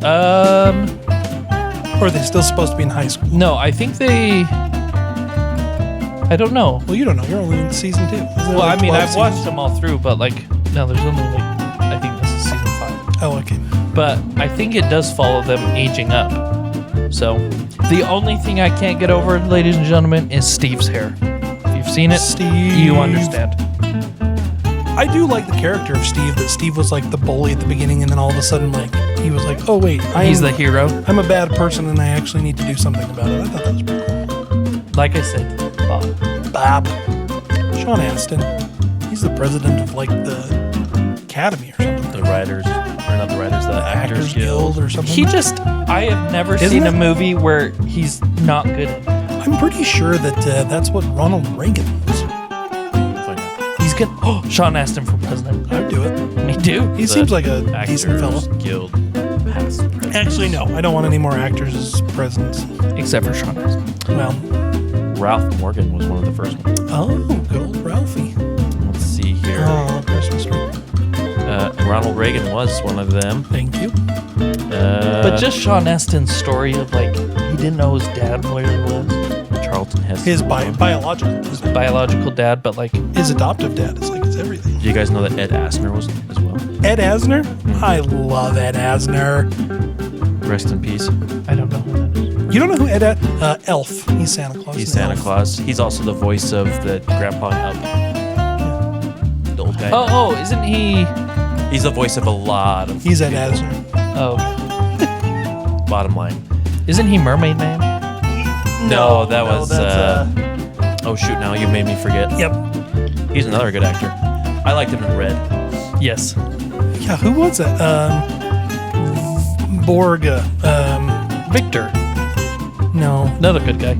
Or are they still supposed to be in high school? No, I think they... I don't know. Well, you don't know. You're only in season 2. Well, I mean, I've watched them all through, but like, no, there's only like, I think this is season 5. Oh, okay. But I think it does follow them aging up. So, the only thing I can't get over, ladies and gentlemen, is Steve's hair. If you've seen it, Steve. You understand. I do like the character of Steve, that Steve was like the bully at the beginning, and then all of a sudden, like, he was like, oh, wait. He's the hero. I'm a bad person, and I actually need to do something about it. I thought that was pretty cool. Like I said, Bob. Sean Astin. He's the president of, like, the Academy or something. The writers, or not the writers, the Actors Guild or something. he just, I have never Isn't seen it? a movie where he's not good at it. I'm pretty sure that that's what Ronald Reagan was. He's good. Oh, Sean Astin for president. I'd do it. Me too. He seems like a decent fellow. Guild past presidents. Actually, no. I don't want any more actors as presidents. Except for Sean Astin. Well, Ralph Morgan was one of the first ones. oh, good old Ralphie. Let's see here. Oh, Christmas tree. Ronald Reagan was one of them. Thank you. But just Sean Astin's story of like, he didn't know his dad where he was. Charlton Heston. His biological, Biological dad, but like, his adoptive dad is like his everything. Do you guys know that Ed Asner was as well? Ed Asner? I love Ed Asner. Rest in peace. I don't know who that is. You don't know who Ed Elf. He's Santa Claus. He's in Santa Elf. Claus. He's also the voice of the grandpa in Up. The old guy. Oh, isn't he? He's the voice of a lot of He's Ed people. Asner. Oh, Bottom line. isn't he Mermaid Man? No, that was... that's, oh, shoot, now you made me forget. Yep. He's another good actor. I liked him in Red. Yes. Yeah, who was that? Borga. Victor. No. Another good guy.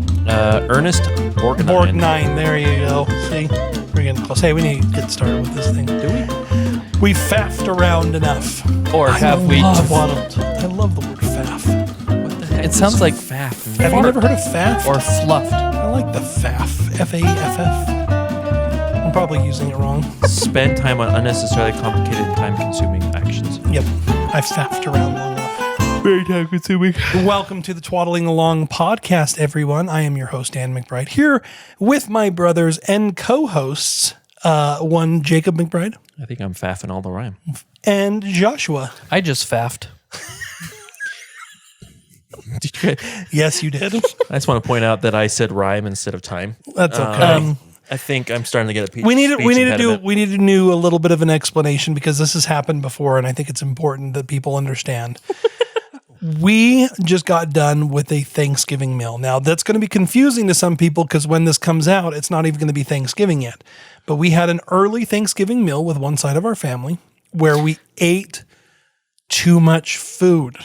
Ernest Borgnine. Borgnine. There you go. See? We're getting close. Hey, we need to get started with this thing. Do we? We faffed around enough. Or have we twaddled? I love the word faff. What the heck It sounds is like faff. Have you never heard of faff? Or fluffed. I like the faff. F-A-F-F. I'm probably using it wrong. Spend time on unnecessarily complicated and time-consuming actions. Yep. I've faffed around long enough. Very time-consuming. Welcome to the Twaddling Along podcast, everyone. I am your host, Dan McBride, here with my brothers and co-hosts, one Jacob McBride I think I'm faffing all the rhyme. and Joshua. I just faffed. Yes, you did. I just want to point out that I said rhyme instead of time. That's okay. I think I'm starting to get a speech we need to impediment. do a little bit of an explanation because this has happened before, and I think it's important that people understand. We just got done with a Thanksgiving meal. Now, that's going to be confusing to some people because when this comes out, it's not even going to be Thanksgiving yet. But we had an early Thanksgiving meal with one side of our family where we ate too much food.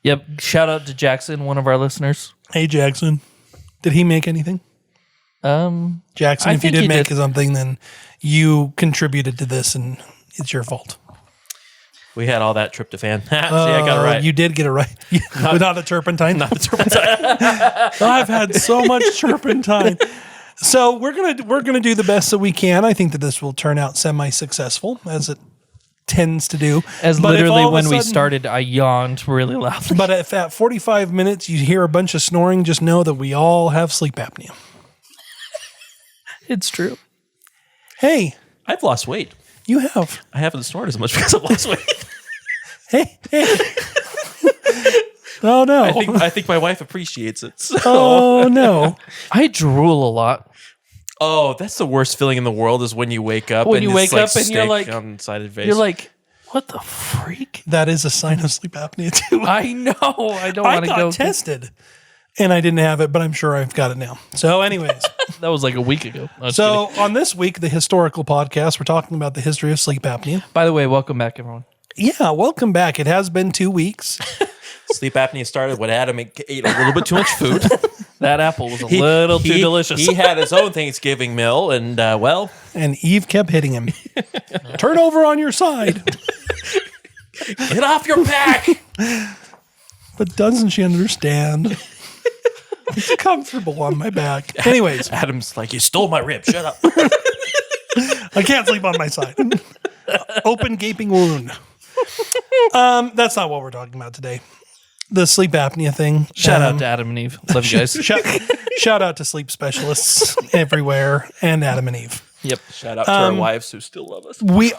Yep. Shout out to Jackson, one of our listeners. Hey, Jackson. Did he make anything? Jackson, I if you think did he make did. something, then you contributed to this and it's your fault. We had all that tryptophan. See, I got it right. You did get it right. Without a turpentine. Not the turpentine. I've had so much turpentine. So we're gonna do the best that we can. I think that this will turn out semi-successful, as it tends to do. As But if literally all of a when we sudden- started, I yawned really loudly. But if at 45 minutes you hear a bunch of snoring, just know that we all have sleep apnea. It's true. Hey, I've lost weight. you have. I haven't snored as much because I've lost weight. Hey. Oh no. I think my wife appreciates it. So. Oh no. I drool a lot. Oh, that's the worst feeling in the world is when you wake up When and you it's wake up and you're steak like- on the side of your face. You're like, what the freak? That is a sign of sleep apnea too. I know. I don't I want to got go. tested and I didn't have it, but I'm sure I've got it now. So anyways. That was like a week ago. No, just So on this week, the historical podcast, we're talking about the history of sleep apnea. kidding. By the way, welcome back, everyone. Yeah, welcome back. It has been 2 weeks. Sleep apnea started when Adam ate a little bit too much food. That apple was a little too delicious. He had his own Thanksgiving meal, and And Eve kept hitting him. Turn over on your side. get off your back. But doesn't she understand? It's comfortable on my back. Anyways, Adam's like, you stole my rib. Shut up. I can't sleep on my side. Open gaping wound. That's not what we're talking about today. The sleep apnea thing. Shout out to Adam and Eve. Love you guys. Shout out to sleep specialists everywhere and Adam and Eve. Yep. Shout out to our wives who still love us. We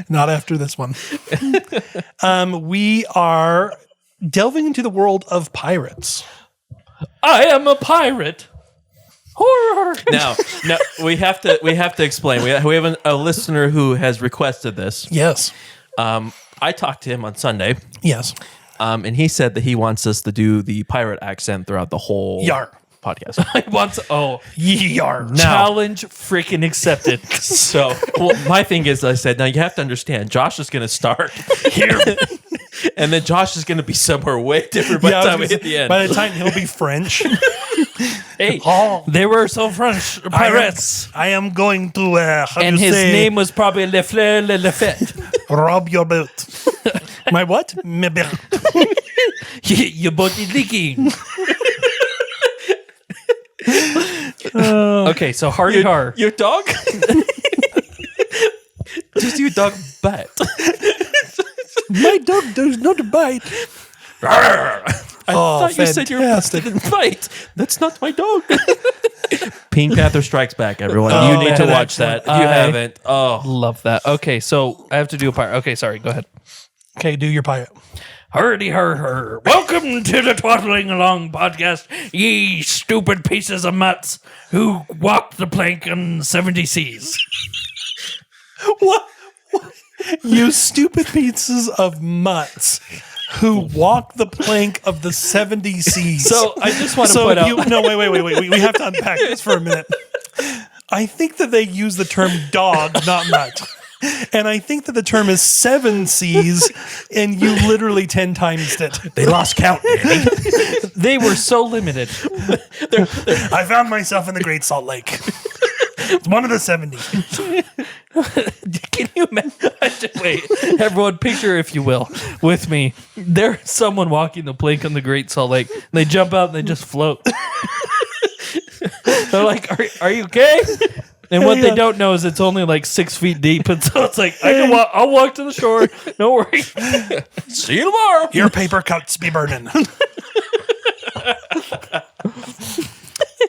not after this one. We are delving into the world of pirates. I am a pirate. Horror. Now, we have to explain. We have a listener who has requested this. Yes. I talked to him on Sunday. Yes. And he said that he wants us to do the pirate accent throughout the whole podcast. I want to, Yar. challenge freaking accepted. So, my thing is, I said, now you have to understand, Josh is going to start here. And then Josh is going to be somewhere way different by the time we hit the end. By the time he'll be French. Hey, they were so French pirates. I am going to, And his name was probably Le Fleur Le Lafette. rob your boat. My what? My boat. Your boat is leaking. Okay, so hardy har. Your dog? Just your dog bite. My dog does not bite. I thought you said your dog didn't bite. That's not my dog. Pink Panther Strikes Back, everyone. You need to watch that. If you haven't. Oh. Love that. Okay, so I have to do a pirate. Okay, sorry, go ahead. Okay, do your pirate. Hardy har har. Welcome to the Twaddling Along podcast, ye stupid pieces of mutts who walk the plank on 70 seas. What? You stupid pieces of mutts who walk the plank of the 70 seas. So I just want to point out. No, wait. We have to unpack this for a minute. I think that they use the term dog, not mutt. And I think that the term is 7 C's, and you literally 10 times it. They lost count, Danny. They were so limited. I found myself in the Great Salt Lake. It's one of the 70. Can you imagine? Wait, everyone, picture, if you will, with me. There's someone walking the plank on the Great Salt Lake. And they jump out and they just float. They're like, are you okay? And what they don't know is it's only like 6 feet deep. And so it's like, I'll walk to the shore. No worries. See you tomorrow. Your paper cuts be burning.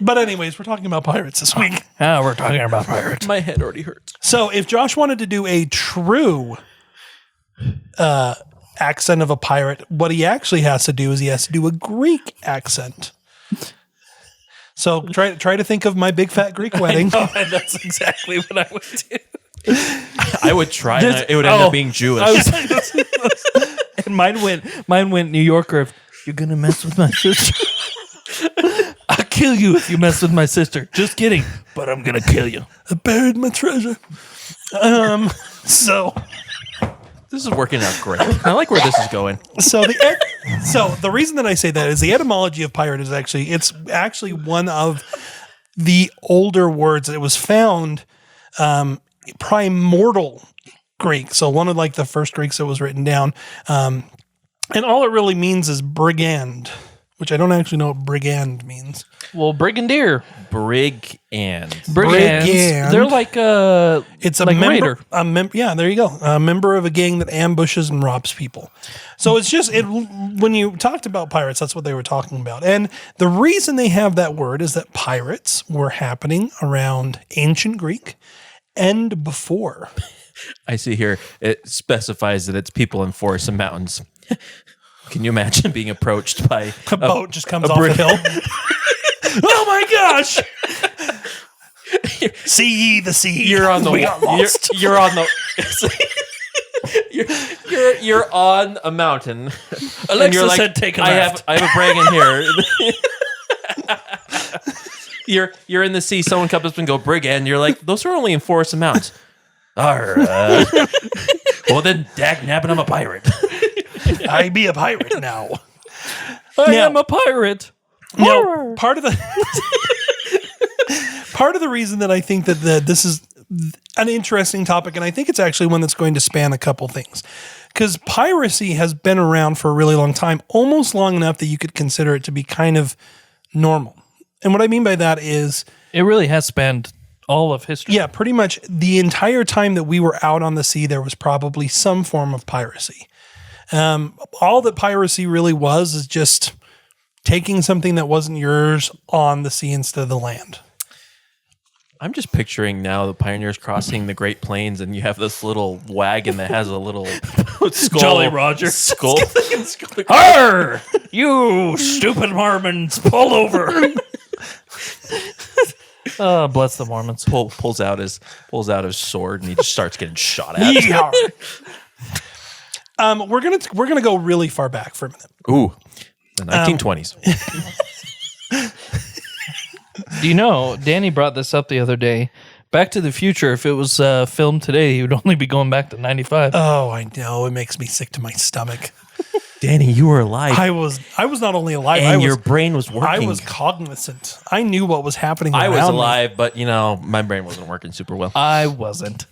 But anyways, we're talking about pirates this week. We're talking about pirates. My head already hurts. So if Josh wanted to do a true accent of a pirate, what he actually has to do is he has to do a Greek accent. So try to think of My Big Fat Greek Wedding. I know, and that's exactly what I would do. I would try. And it would end up being Jewish. And mine went New Yorker. If you're gonna mess with my sister, I'll kill you if you mess with my sister. Just kidding, but I'm gonna kill you. I buried my treasure. So This is working out great. I like where this is going. So the reason that I say that is the etymology of pirate is actually one of the older words. It was found primordial Greek. So one of like the first Greeks that was written down. And all it really means is brigand, which I don't actually know what brigand means. Well, brigadier. Brigands. Brigands. They're like it's a like member. raider. Yeah, there you go. A member of a gang that ambushes and robs people. So it's just when you talked about pirates, that's what they were talking about. And the reason they have that word is that pirates were happening around ancient Greek and before. I see here it specifies that it's people in forests and mountains. Can you imagine being approached by A boat just comes off a hill. Oh my gosh! See ye the sea. You're on the We got lost. You're on the you're on a mountain. Alexa you're like, said take a I left. have a Bragan here. You're in the sea. Someone comes up and go brigand. You're like, those are only in forests and mountains. Well then, dag nabbit, I'm a pirate. I be a pirate now. I am a pirate. Now, part of the reason that I think that this is an interesting topic, and I think it's actually one that's going to span a couple things, because piracy has been around for a really long time, almost long enough that you could consider it to be kind of normal. And what I mean by that is It really has spanned all of history. Yeah, pretty much the entire time that we were out on the sea, there was probably some form of piracy. All that piracy really was is just taking something that wasn't yours on the sea instead of the land. I'm just picturing now the pioneers crossing the Great Plains, and you have this little wagon that has a little skull. Jolly Roger. Skull. Arr! You stupid Mormons, pull over. Oh, bless the Mormons. Pulls out his sword, and he just starts getting shot at. We're gonna go really far back for a minute. Ooh, the 1920s. Do you know, Danny brought this up the other day. Back to the Future, if it was filmed today, he would only be going back to 95. Oh, I know. It makes me sick to my stomach. Danny, you were alive. I was not only alive, and your brain was working. I was cognizant. I knew what was happening around I was me. alive, but my brain wasn't working super well. I wasn't.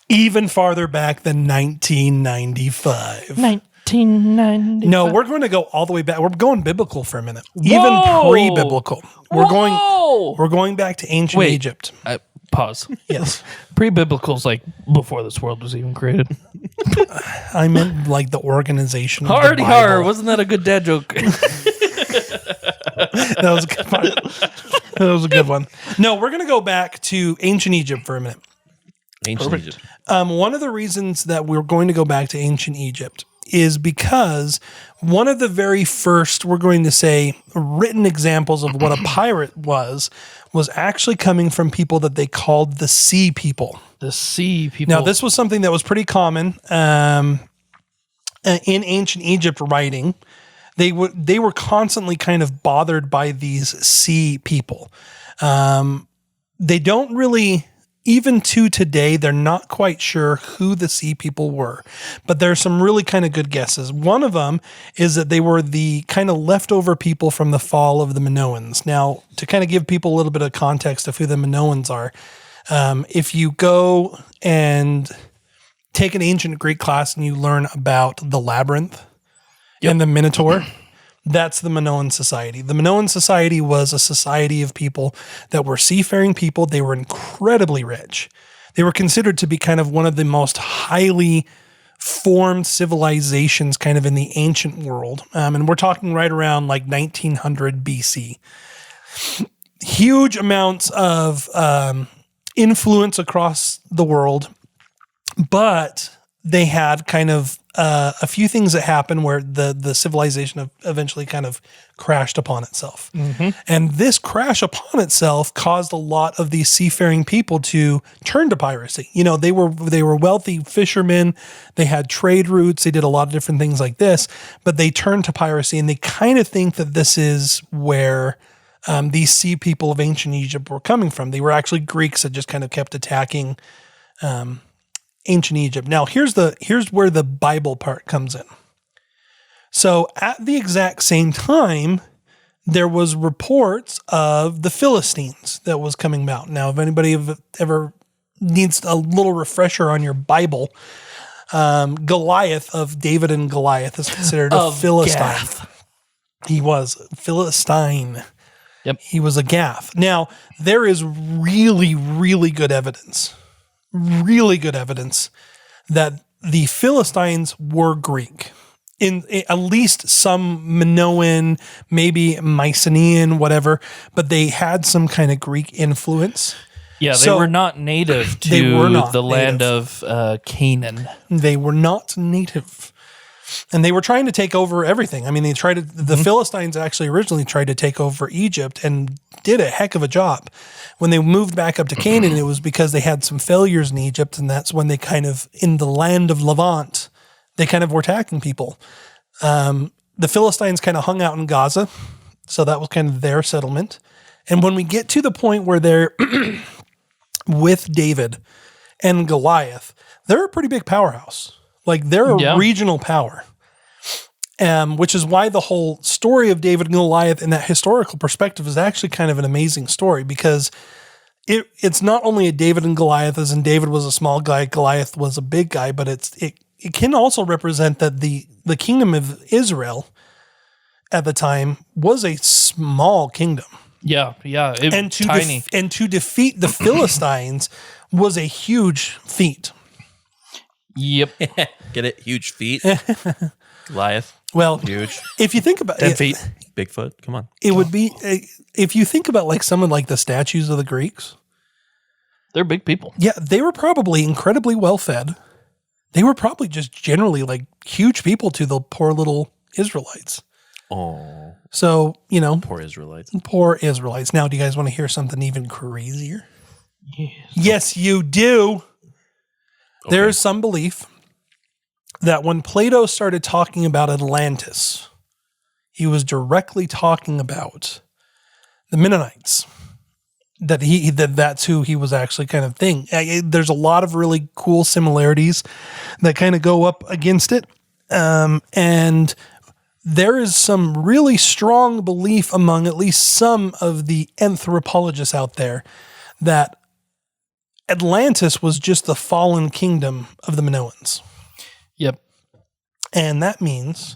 Even farther back than 1995. 1990. No, we're going to go all the way back. We're going biblical for a minute. Whoa! Even pre-biblical. We're going back to ancient Wait. Egypt. Pause. Yes. Pre-biblical is like before this world was even created. I meant like the organization. Hardy har. Wasn't that a good dad joke? That was a good one. That was a good one. No, we're going to go back to ancient Egypt for a minute. Ancient Egypt. One of the reasons that we're going to go back to ancient Egypt is because one of the very first, we're going to say, written examples of what a pirate was actually coming from people that they called the sea people. The sea people. Now, this was something that was pretty common in ancient Egypt writing. They were constantly kind of bothered by these sea people. They don't really... Even to today, they're not quite sure who the sea people were, but there's some really kind of good guesses. One of them is that they were the kind of leftover people from the fall of the Minoans. Now, to kind of give people a little bit of context of who the Minoans are, if you go and take an ancient Greek class and you learn about the labyrinth and the Minotaur, that's the Minoan society. The Minoan society was a society of people that were seafaring people. They were incredibly rich. They were considered to be kind of one of the most highly formed civilizations kind of in the ancient world. And we're talking right around like 1900 BC. Huge amounts of influence across the world, but they had kind of a few things that happened where the civilization eventually kind of crashed upon itself. Mm-hmm. And this crash upon itself caused a lot of these seafaring people to turn to piracy. They were wealthy fishermen. They had trade routes. They did a lot of different things like this, but they turned to piracy, and they kind of think that this is where these sea people of ancient Egypt were coming from. They were actually Greeks that just kind of kept attacking ancient Egypt. Now, here's where the Bible part comes in. So at the exact same time, there was reports of the Philistines that was coming out. Now, if anybody ever needs a little refresher on your Bible, Goliath of David and Goliath is considered a Philistine. Gath. He was Philistine. Yep. He was a Gath. Now, there is really, really good evidence that the Philistines were Greek. In at least some Minoan, maybe Mycenaean, whatever, but they had some kind of Greek influence. Yeah, they were not native to the land of Canaan. They were not native. And they were trying to take over everything. I mean, the Philistines actually originally tried to take over Egypt and did a heck of a job. When they moved back up to Canaan, it was because they had some failures in Egypt, and that's when they kind of, in the land of Levant, they kind of were attacking people. The Philistines kind of hung out in Gaza, so that was kind of their settlement. And when we get to the point where they're with David and Goliath, they're a pretty big powerhouse. Like, they're a regional power, which is why the whole story of David and Goliath in that historical perspective is actually kind of an amazing story, because it's not only a David and Goliath, as in David was a small guy, Goliath was a big guy, but it can also represent that the kingdom of Israel at the time was a small kingdom. Yeah. And to tiny. and to defeat the Philistines was a huge feat. Yep. Get it? Huge feet. Goliath. Well, Huge. if you think about 10 it, feet. Bigfoot. Come on. it would be if you think about like some of like the statues of the Greeks. They're big people. Yeah, they were probably incredibly well fed. They were probably just generally like huge people to the poor little Israelites. Oh, So, poor Israelites. poor Israelites. Now, do you guys want to hear something even crazier? Yes, you do. Okay. There is some belief that when Plato started talking about Atlantis, he was directly talking about the Mennonites. That's who he was actually kind of thing. There's a lot of really cool similarities that kind of go up against it. And there is some really strong belief among at least some of the anthropologists out there that Atlantis was just the fallen kingdom of the Minoans. Yep. And that means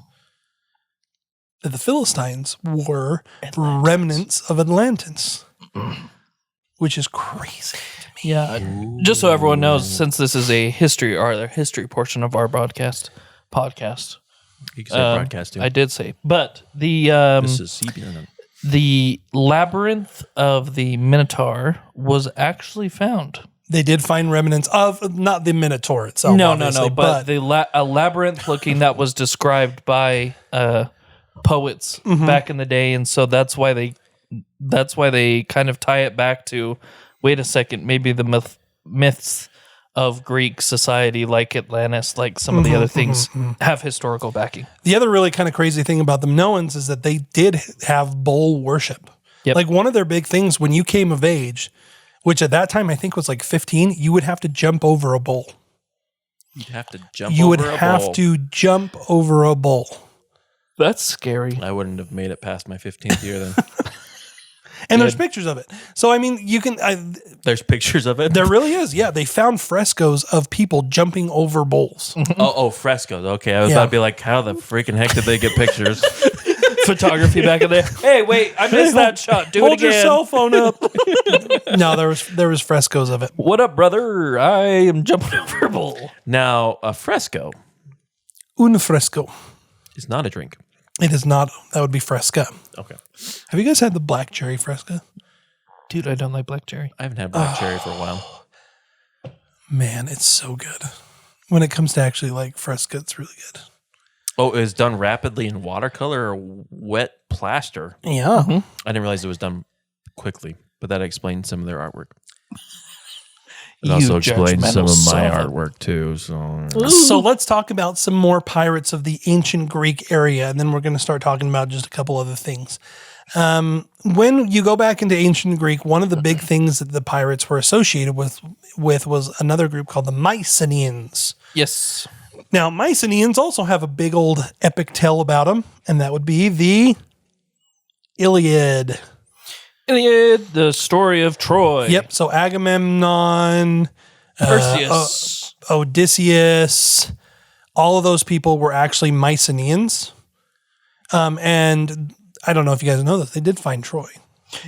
that the Philistines were Atlantis. remnants of Atlantis, which is crazy to me. Yeah. Just so everyone knows, since this is a history or the history portion of our podcast. You can say broadcast too. I did say, but the This is CBN. the labyrinth of the Minotaur was actually found. They did find remnants of not the Minotaur itself. No, obviously, but a labyrinth looking that was described by poets back in the day, and so that's why they kind of tie it back to. Wait a second, maybe the myths of Greek society, like Atlantis, like some of the other things, have historical backing. the other really kind of crazy thing about the Minoans is that they did have bull worship. Yep. Like one of their big things when you came of age, which at that time I think was like 15, you would have to jump over a bull. You'd have to jump You over would a have bull. to jump over a bull. That's scary. I wouldn't have made it past my 15th year then. And there's pictures of it. So, I mean, you can, There's pictures of it. there really is. Yeah. They found frescoes of people jumping over bulls. Oh, frescoes. Okay, I was Yeah. about to be like, how the freaking heck did they get pictures? Photography back in there. Hey, wait, I missed that shot. Do it Hold again. your cell phone up. No, there was frescoes of it. What up, brother? I am jumping over a bull. Now, a fresco Un fresco. is not a drink. It is not. That would be fresca. Okay. Have you guys had the black cherry fresca? Dude, I don't like black cherry. I haven't had black cherry for a while. Man, it's so good. When it comes to actually like fresca, it's really good. Oh, it was done rapidly in watercolor or wet plaster. Yeah. I didn't realize it was done quickly, but that explains some of their artwork. It also explains some of my artwork too. So let's talk about some more pirates of the ancient Greek area, and then we're going to start talking about just a couple other things. When you go back into ancient Greek, one of the big things that the pirates were associated with was another group called the Mycenaeans. Yes. Now, Mycenaeans also have a big old epic tale about them, and that would be the Iliad. Iliad, the story of Troy. Yep. So Agamemnon, Perseus. Odysseus, all of those people were actually Mycenaeans. And I don't know if you guys know this, they did find Troy.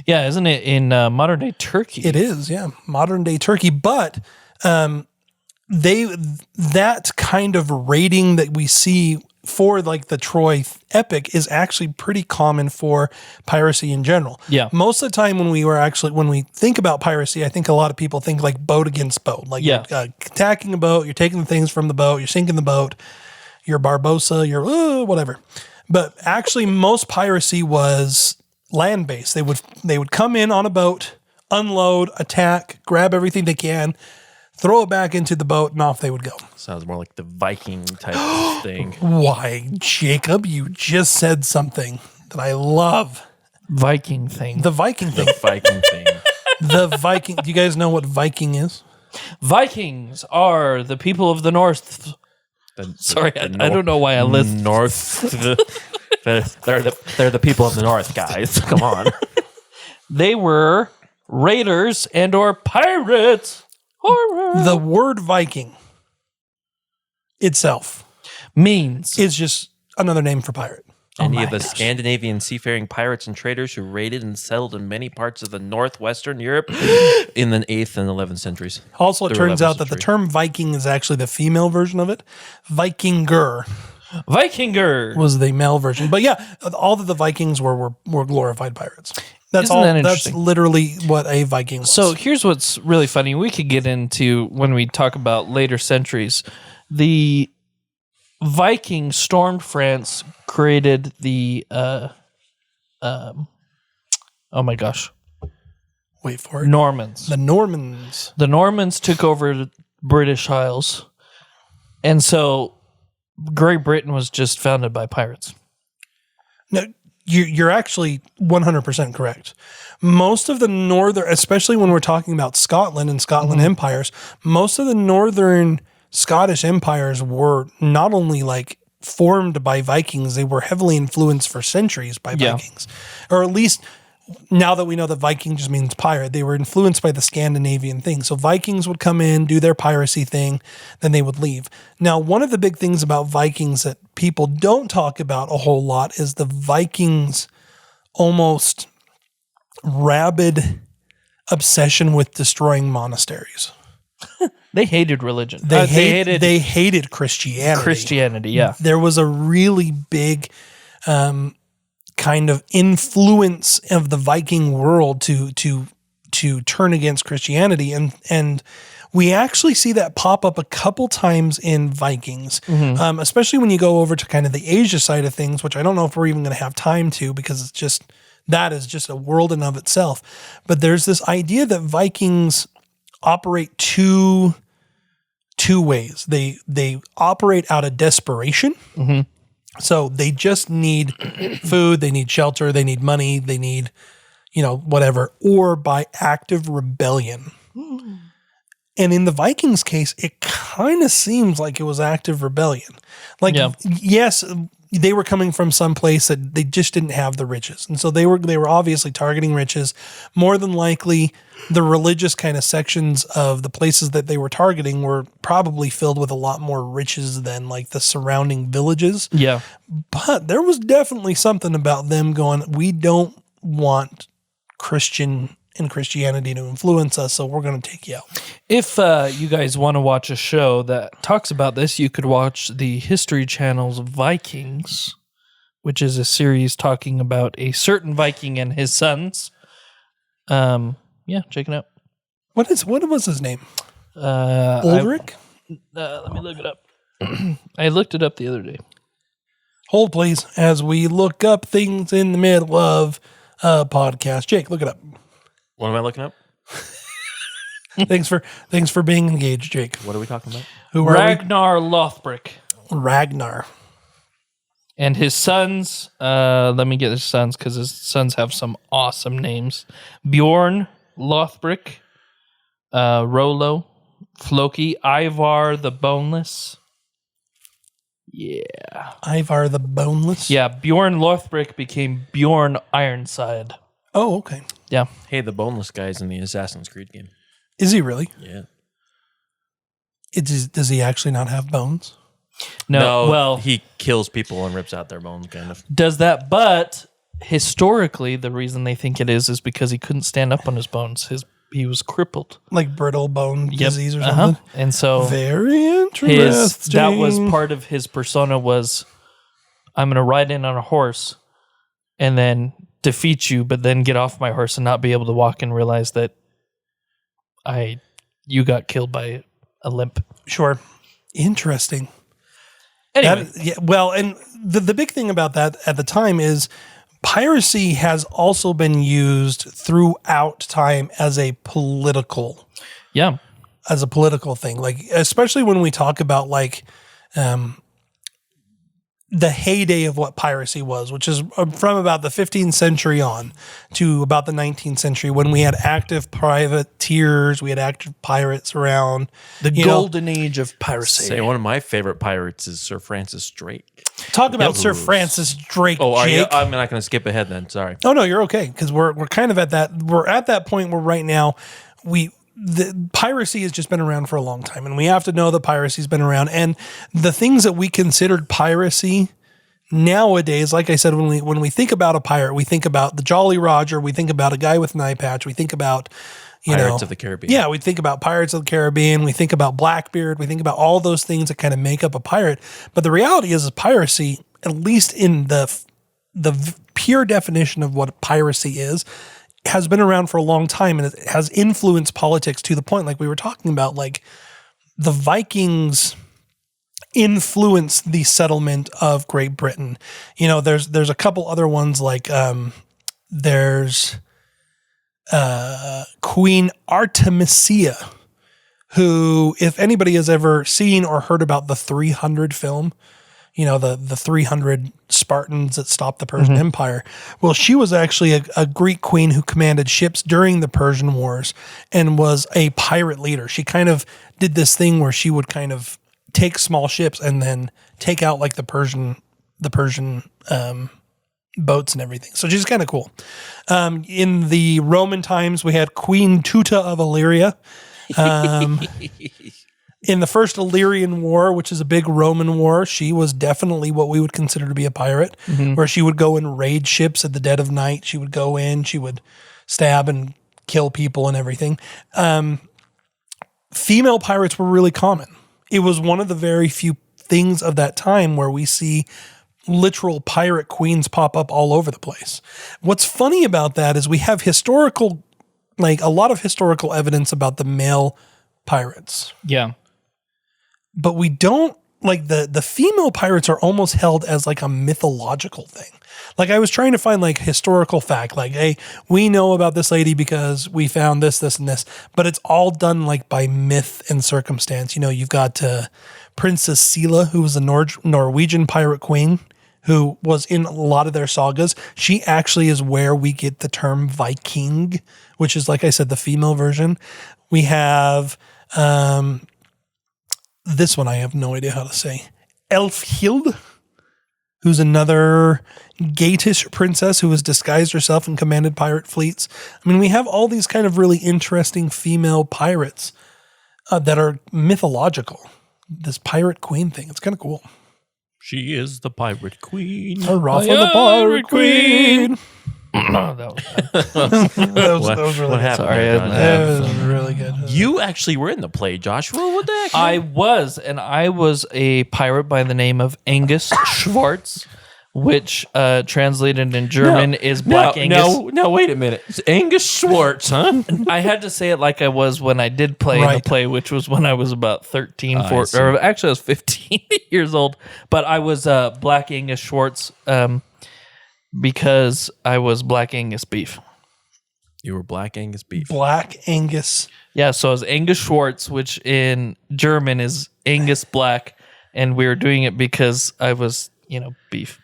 Yeah, isn't it in modern day Turkey? It is, yeah, modern day Turkey. But that kind of rating that we see for like the Troy epic is actually pretty common for piracy in general. Yeah. Most of the time when we think about piracy, I think a lot of people think like boat against boat. Like Yeah. you're attacking a boat, you're taking the things from the boat, you're sinking the boat, you're Barbossa, you're whatever. But actually most piracy was land-based. They would come in on a boat, unload, attack, grab everything they can, throw it back into the boat, and off they would go. Sounds more like the Viking type of thing. Why, Jacob, you just said something that I love. Viking thing. The Viking thing. The Viking thing. The Viking. Do you guys know what Viking is? Vikings are the people of the North. Sorry, I don't know why I list. North. they're the people of the North, guys. Come on. They were raiders and or pirates. Horror. The word Viking itself Means is just another name for pirate. Any of the Scandinavian seafaring pirates and traders who raided and settled in many parts of the northwestern Europe in the 8th and 11th centuries. Also, it turns out that the term Viking is actually the female version of it. Vikinger was the male version. But yeah, all of the Vikings were glorified pirates. That's all. That's literally what a Viking was. So here's what's really funny. We could get into when we talk about later centuries. The Vikings stormed France, created the oh my gosh. Wait for it. Normans. The Normans. The Normans took over the British Isles. And so Great Britain was just founded by pirates. No, you're actually 100% correct. Most of the northern, especially when we're talking about Scotland and Scotland empires, most of the northern Scottish empires were not only like formed by Vikings, they were heavily influenced for centuries by Vikings. Or at least now that we know that Viking just means pirate, they were influenced by the Scandinavian thing. So Vikings would come in, do their piracy thing, then they would leave. Now, one of the big things about Vikings that people don't talk about a whole lot is the Vikings' almost rabid obsession with destroying monasteries. They hated religion. They hated Christianity. Christianity, yeah. There was a really big kind of influence of the Viking world to turn against Christianity, and we actually see that pop up a couple times in Vikings, especially when you go over to kind of the Asia side of things, which I don't know if we're even going to have time to, because that is just a world in of itself. But there's this idea that Vikings operate two ways. They operate out of desperation. So they just need food, they need shelter, they need money, they need, whatever, or by active rebellion. And in the Vikings case, it kind of seems like it was active rebellion. Like, yes, they were coming from some place that they just didn't have the riches. And so they were obviously targeting riches. More than likely, the religious kind of sections of the places that they were targeting were probably filled with a lot more riches than like the surrounding villages. Yeah. But there was definitely something about them going, we don't want Christianity to influence us, so we're going to take you out. If you guys want to watch a show that talks about this, you could watch the History Channel's Vikings, which is a series talking about a certain Viking and his sons. Check it out. What was his name? Ulrich? Let me look it up. I looked it up the other day. Hold, please, as we look up things in the middle of a podcast. Jake, look it up. What am I looking up? Thanks for being engaged, Jake. What are we talking about? Ragnar Lothbrok. Ragnar. And his sons, let me get his sons because his sons have some awesome names. Bjorn Lothbrok, Rollo, Floki, Ivar the Boneless. Yeah. Ivar the Boneless? Yeah, Bjorn Lothbrok became Bjorn Ironside. Oh, okay. Yeah. Hey, the boneless guy's in the Assassin's Creed game. Is he really? Yeah. Does he actually not have bones? No, well, he kills people and rips out their bones, kind of. Does that, but historically, the reason they think it is because he couldn't stand up on his bones. He was crippled. Like brittle bone disease or something? And so... Very interesting. That was part of his persona was, I'm going to ride in on a horse and then defeat you, but then get off my horse and not be able to walk and realize that you got killed by a limp. Sure. Interesting. Anyway. And the big thing about that at the time is piracy has also been used throughout time as a political thing. Like, especially when we talk about like the heyday of what piracy was, which is from about the 15th century on to about the 19th century, when we had active privateers, we had active pirates around. The golden age of piracy. Say one of my favorite pirates is Sir Francis Drake. Talk about Sir Francis Drake. Oh, Jake. I'm not going to skip ahead then. Sorry. Oh no, you're okay, because we're kind of at that point where right now the piracy has just been around for a long time, and we have to know that piracy's been around, and the things that we considered piracy nowadays, like I said, when we think about a pirate, we think about the Jolly Roger, we think about a guy with an eye patch, we think about Pirates of the Caribbean. Yeah, we think about Pirates of the Caribbean, we think about Blackbeard, we think about all those things that kind of make up a pirate. But the reality is piracy, at least in the pure definition of what piracy is, has been around for a long time, and it has influenced politics to the point, like we were talking about, like the Vikings influenced the settlement of Great Britain. There's a couple other ones, like there's Queen Artemisia, who, if anybody has ever seen or heard about the 300 film, the 300 Spartans that stopped the Persian Empire. Well, she was actually a Greek queen who commanded ships during the Persian Wars and was a pirate leader. She kind of did this thing where she would kind of take small ships and then take out like the Persian boats and everything. So she's kind of cool. In the Roman times, we had Queen Tuta of Illyria. In the first Illyrian War, which is a big Roman war, she was definitely what we would consider to be a pirate, where she would go and raid ships at the dead of night. She would go in, she would stab and kill people and everything. Female pirates were really common. It was one of the very few things of that time where we see literal pirate queens pop up all over the place. What's funny about that is we have a lot of historical evidence about the male pirates. Yeah. But we don't, like, the female pirates are almost held as like a mythological thing. Like, I was trying to find like historical fact, like, hey, we know about this lady because we found this, this, and this, but it's all done like by myth and circumstance. You've got Princess Sela, who was a Norwegian pirate queen who was in a lot of their sagas. She actually is where we get the term Viking, which is, like I said, the female version. We have this one I have no idea how to say. Elfhild, who's another Geatish princess who has disguised herself and commanded pirate fleets. I mean, we have all these kind of really interesting female pirates that are mythological. This pirate queen thing, it's kind of cool. She is the pirate queen. Hurrah for the pirate queen. That was really what happened? Sorry, that was really good. You actually were in the play, Joshua. What the heck? I was a pirate by the name of Angus Schwartz, which translated in German is Black Angus. No, wait a minute. It's Angus Schwartz, huh? I had to say it like I was when I did play in the play, which was when I was about 13, 14, or actually I was 15 years old. But I was Black Angus Schwartz because I was Black Angus beef. You were Black Angus beef. Black Angus. Yeah, so I was Angus Schwartz, which in German is Angus Black, and we were doing it because I was, beef.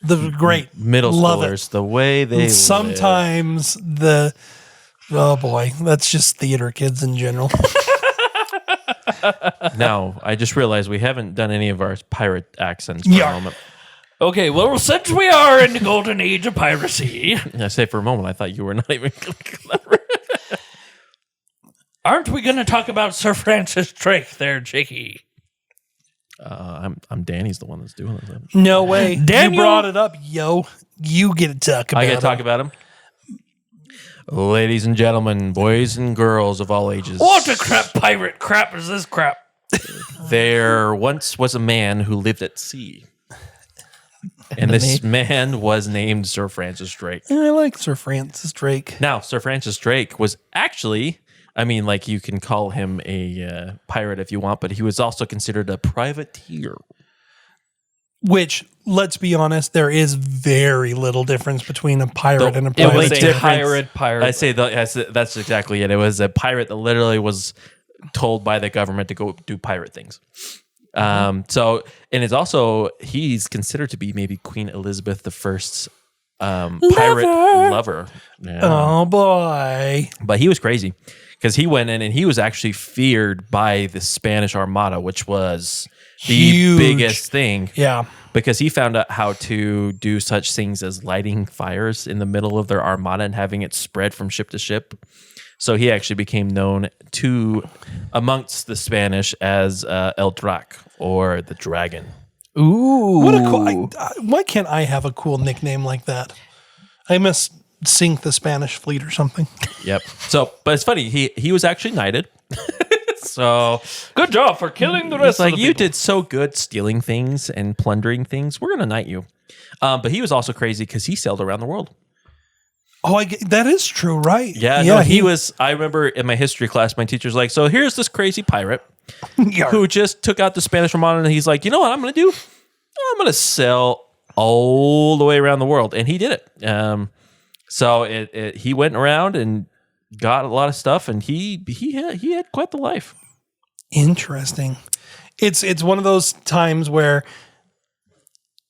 The great middle schoolers, the way they sometimes oh boy, that's just theater kids in general. Now, I just realized we haven't done any of our pirate accents for a moment. Okay, well, since we are in the golden age of piracy, I say for a moment, I thought you were not even clever. Aren't we going to talk about Sir Francis Drake there, Jakey? I'm Danny's the one that's doing it. No way. Daniel? You brought it up, yo. You get to talk about it. I get to talk about him. Ladies and gentlemen, boys and girls of all ages. What a pirate crap is this crap? There once was a man who lived at sea. And this man was named Sir Francis Drake. I like Sir Francis Drake. Now, Sir Francis Drake was actually, you can call him a pirate if you want, but he was also considered a privateer. Which, let's be honest, there is very little difference between a pirate and a privateer. It was a pirate. I say that's exactly it. It was a pirate that literally was told by the government to go do pirate things. He's considered to be maybe Queen Elizabeth I's pirate lover. Yeah. Oh boy. But he was crazy because he went in and he was actually feared by the Spanish Armada, which was the biggest thing. Yeah. Because he found out how to do such things as lighting fires in the middle of their armada and having it spread from ship to ship. So he actually became known amongst the Spanish as El Drac, or the dragon. Ooh. What a cool! Why can't I have a cool nickname like that? I must sink the Spanish fleet or something. Yep. So, but it's funny. He was actually knighted. So Good job for killing the rest it's like, of the you people. did so good stealing things and plundering things. We're gonna knight you. But he was also crazy because he sailed around the world. Oh, that is true, right? Yeah, no, he was. I remember in my history class, my teacher's like, so here's this crazy pirate who just took out the Spanish Armada, and he's like, you know what I'm going to do? I'm going to sail all the way around the world, and he did it. So he went around and got a lot of stuff, and he had quite the life. Interesting. It's one of those times where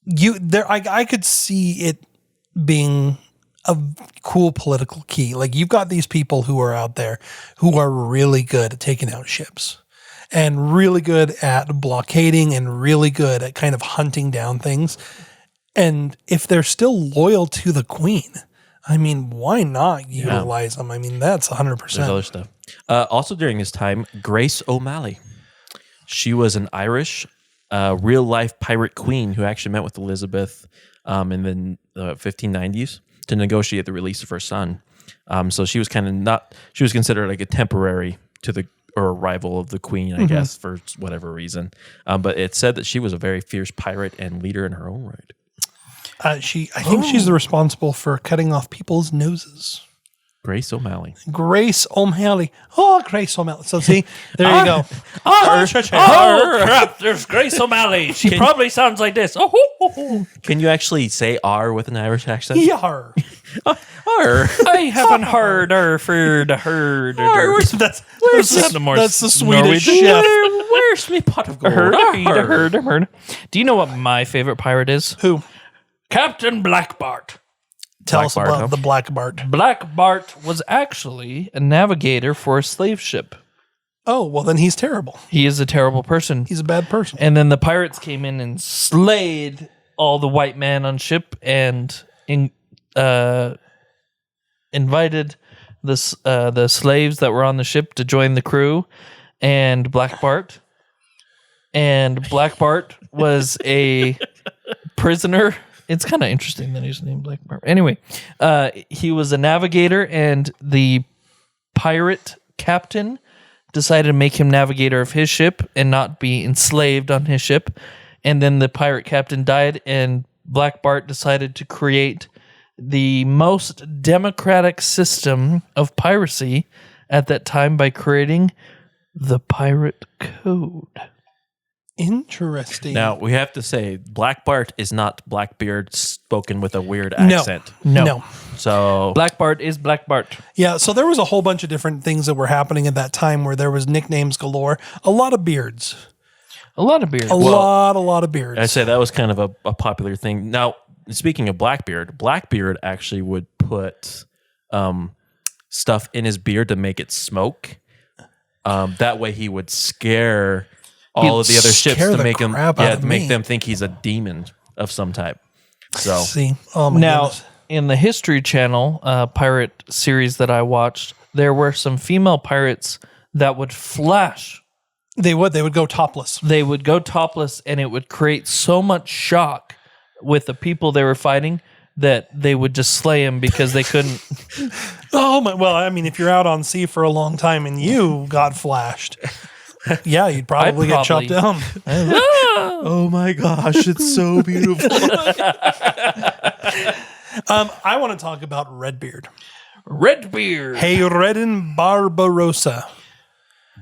I could see it being a cool political key. Like, you've got these people who are out there who are really good at taking out ships and really good at blockading and really good at kind of hunting down things. And if they're still loyal to the queen, I mean, why not utilize them? I mean, that's 100%. There's other stuff. Also during this time, Grace O'Malley. She was an Irish real-life pirate queen who actually met with Elizabeth in the 1590s to negotiate the release of her son. So she was she was considered like a temporary or a rival of the queen, I guess, for whatever reason. But it said that she was a very fierce pirate and leader in her own right. I think she's responsible for cutting off people's noses. Grace O'Malley. Grace O'Malley. Oh, Grace O'Malley. So see, there you go. Oh, crap, there's Grace O'Malley. She probably sounds like this. Oh. Can you actually say R with an Irish accent? Yar. R. I haven't heard her for the herd. That's the Swedish Norwegian. chef. Where's me pot of gold? Herd. Do you know what my favorite pirate is? Who? Captain Black Bart. Tell Black us Bart, about huh? the Black Bart. Black Bart was actually a navigator for a slave ship. Oh, well, then he's terrible. He is a terrible person. He's a bad person. And then the pirates came in and slayed all the white men on ship and invited the slaves that were on the ship to join the crew and Black Bart. And Black Bart was a prisoner. It's kind of interesting that he's named Black Bart. Anyway, he was a navigator, and the pirate captain decided to make him navigator of his ship and not be enslaved on his ship. And then the pirate captain died, and Black Bart decided to create the most democratic system of piracy at that time by creating the Pirate Code. Interesting. Now, we have to say, Black Bart is not Blackbeard spoken with a weird accent. No. So, Black Bart is Black Bart. Yeah, so there was a whole bunch of different things that were happening at that time where there was nicknames galore. A lot of beards. A lot of beards. A lot of beards. I say that was kind of a popular thing. Now, speaking of Blackbeard actually would put stuff in his beard to make it smoke. That way he would scare all of the other ships to make make them think he's a demon of some type. So see, oh my now goodness. in the History Channel pirate series that I watched, there were some female pirates that would flash. They would go topless. They would go topless, and it would create so much shock with the people they were fighting that they would just slay them because they couldn't. Oh my! Well, I mean, if you're out on sea for a long time and you got flashed, yeah, you'd probably get chopped down. oh my gosh, it's so beautiful. I want to talk about Redbeard. Redbeard. Hey, Redden Barbarossa.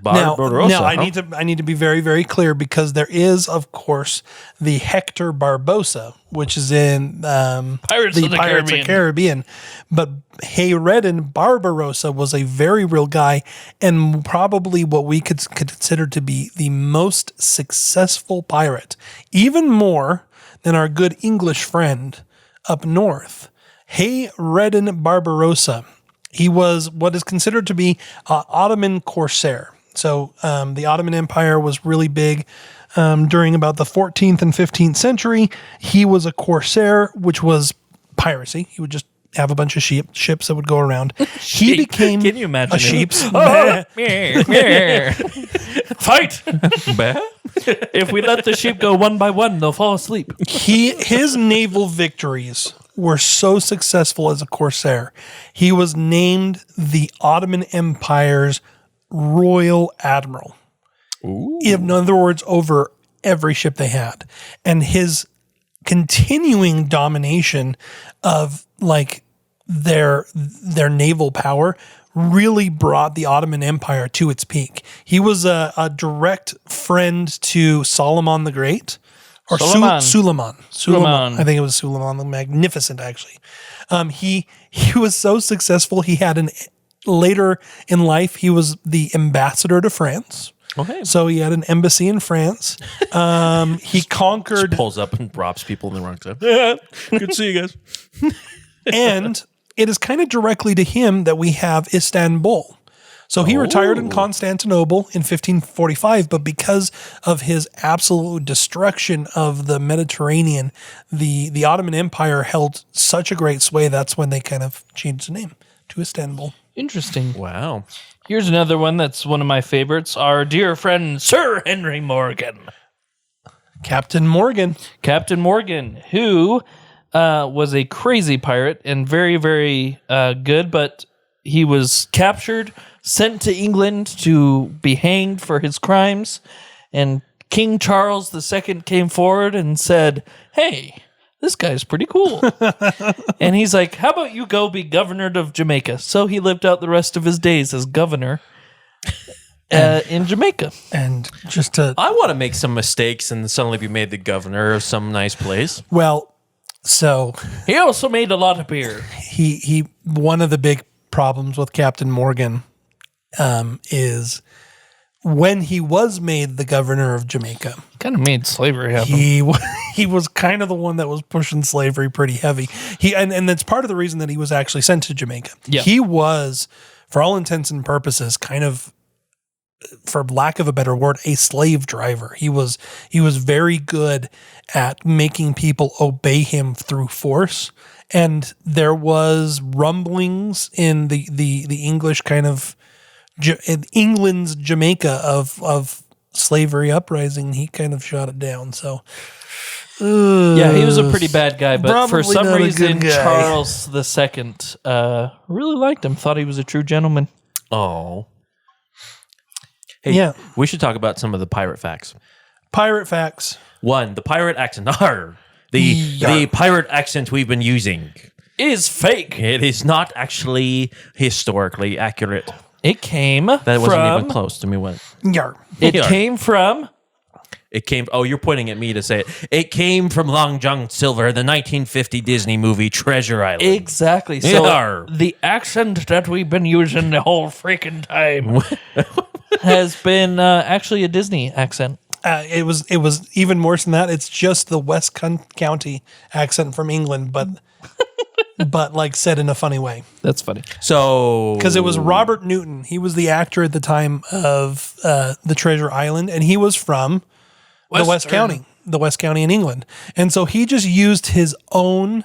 Barbarossa. Now I need to be very, very clear because there is, of course, the Hector Barbossa, which is in Pirates of the Caribbean. But Hayreddin Barbarossa was a very real guy and probably what we could consider to be the most successful pirate, even more than our good English friend up north. Hayreddin Barbarossa. He was what is considered to be Ottoman corsair. So the Ottoman Empire was really big during about the 14th and 15th century. He was a corsair, which was piracy. He would just have a bunch of ships that would go around. He became Can you imagine a it? sheep's. Fight! If we let the sheep go one by one, they'll fall asleep. His naval victories were so successful as a corsair. He was named the Ottoman Empire's Royal Admiral. Ooh. In other words, over every ship they had. And his continuing domination of like their naval power really brought the Ottoman Empire to its peak. He was a direct friend to Solomon the Great. Or Suleiman. I think it was Suleiman the Magnificent, actually. He was so successful. He had later in life, he was the ambassador to France. Okay. So he had an embassy in France. He conquered, Just pulls up and robs people in the wrong time. Yeah, good to see you guys. and it is kind of directly to him that we have Istanbul. So he retired in Constantinople in 1545, but because of his absolute destruction of the Mediterranean, the Ottoman Empire held such a great sway. That's when they kind of changed the name to Istanbul. Interesting. Wow. Here's another one that's one of my favorites. Our dear friend, Sir Henry Morgan. Captain Morgan. Captain Morgan, who was a crazy pirate and very, very good, but he was captured, sent to England to be hanged for his crimes, and King Charles II came forward and said, "Hey, this guy's pretty cool." And he's like, "How about you go be governor of Jamaica?" So he lived out the rest of his days as governor in Jamaica. And just to... I want to make some mistakes and suddenly be made the governor of some nice place. Well, so... He also made a lot of beer. He one of the big problems with Captain Morgan is when he was made the governor of Jamaica, Kind of made slavery happen. he was kind of the one that was pushing slavery pretty heavy. And that's part of the reason that he was actually sent to Jamaica. Yeah. He was, for all intents and purposes, kind of, for lack of a better word, a slave driver. He was very good at making people obey him through force. And there was rumblings in the English kind of in England's Jamaica of slavery uprising. He kind of shot it down. So Yeah, he was a pretty bad guy, but for Probably some not a reason, good guy. Charles II really liked him, thought he was a true gentleman. Oh. Hey, Yeah. we should talk about some of the pirate facts. pirate facts. One, the pirate accent. Arr, the pirate accent we've been using. Is fake. It is not actually historically accurate. It came That wasn't from... even close to me. What? Yar. It Yeah. came from... It came. Oh, you're pointing at me to say it. It came from Long John Silver, the 1950 Disney movie Treasure Island. Exactly. So Yar. the accent that we've been using the whole freaking time has been actually a Disney accent. It was even worse than that. It's just the West County accent from England, but like said in a funny way. That's funny. So, Because it was Robert Newton. He was the actor at the time of the Treasure Island, and he was from the West County in England. And so he just used his own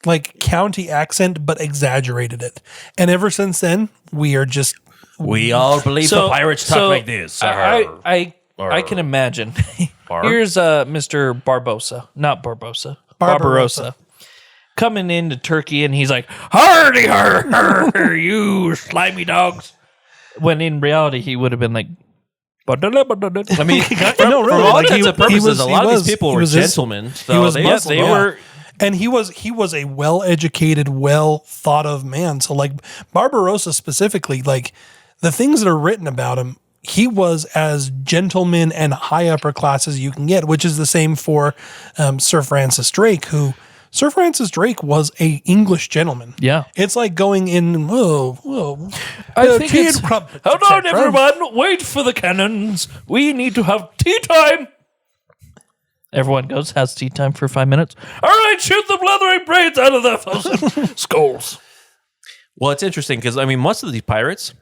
like county accent, but exaggerated it. And ever since then, we are just we all believe the pirates talk like this. I can imagine. Here's Mr. Barbosa, not Barbosa, Barbarossa, coming into Turkey, and he's like, "Hardy, har, you slimy dogs." When in reality, he would have been like, I mean, no, really. for all Like, intents and purposes, a lot of these people he were was gentlemen. So he was they, Muslim, they yeah. were. And he was a well-educated, well-thought-of man. So like Barbarossa specifically, like the things that are written about him, he was as gentleman and high upper class as you can get, which is the same for Sir Francis Drake, who Sir Francis Drake was a English gentleman. Yeah. It's like going in, whoa. I think tea it's, and crumpets, hold on, etc. everyone, wait for the cannons. We need to have tea time. Everyone goes, has tea time for 5 minutes. All right, shoot the blethering brains out of the skulls. Well, it's interesting because I mean, most of these pirates,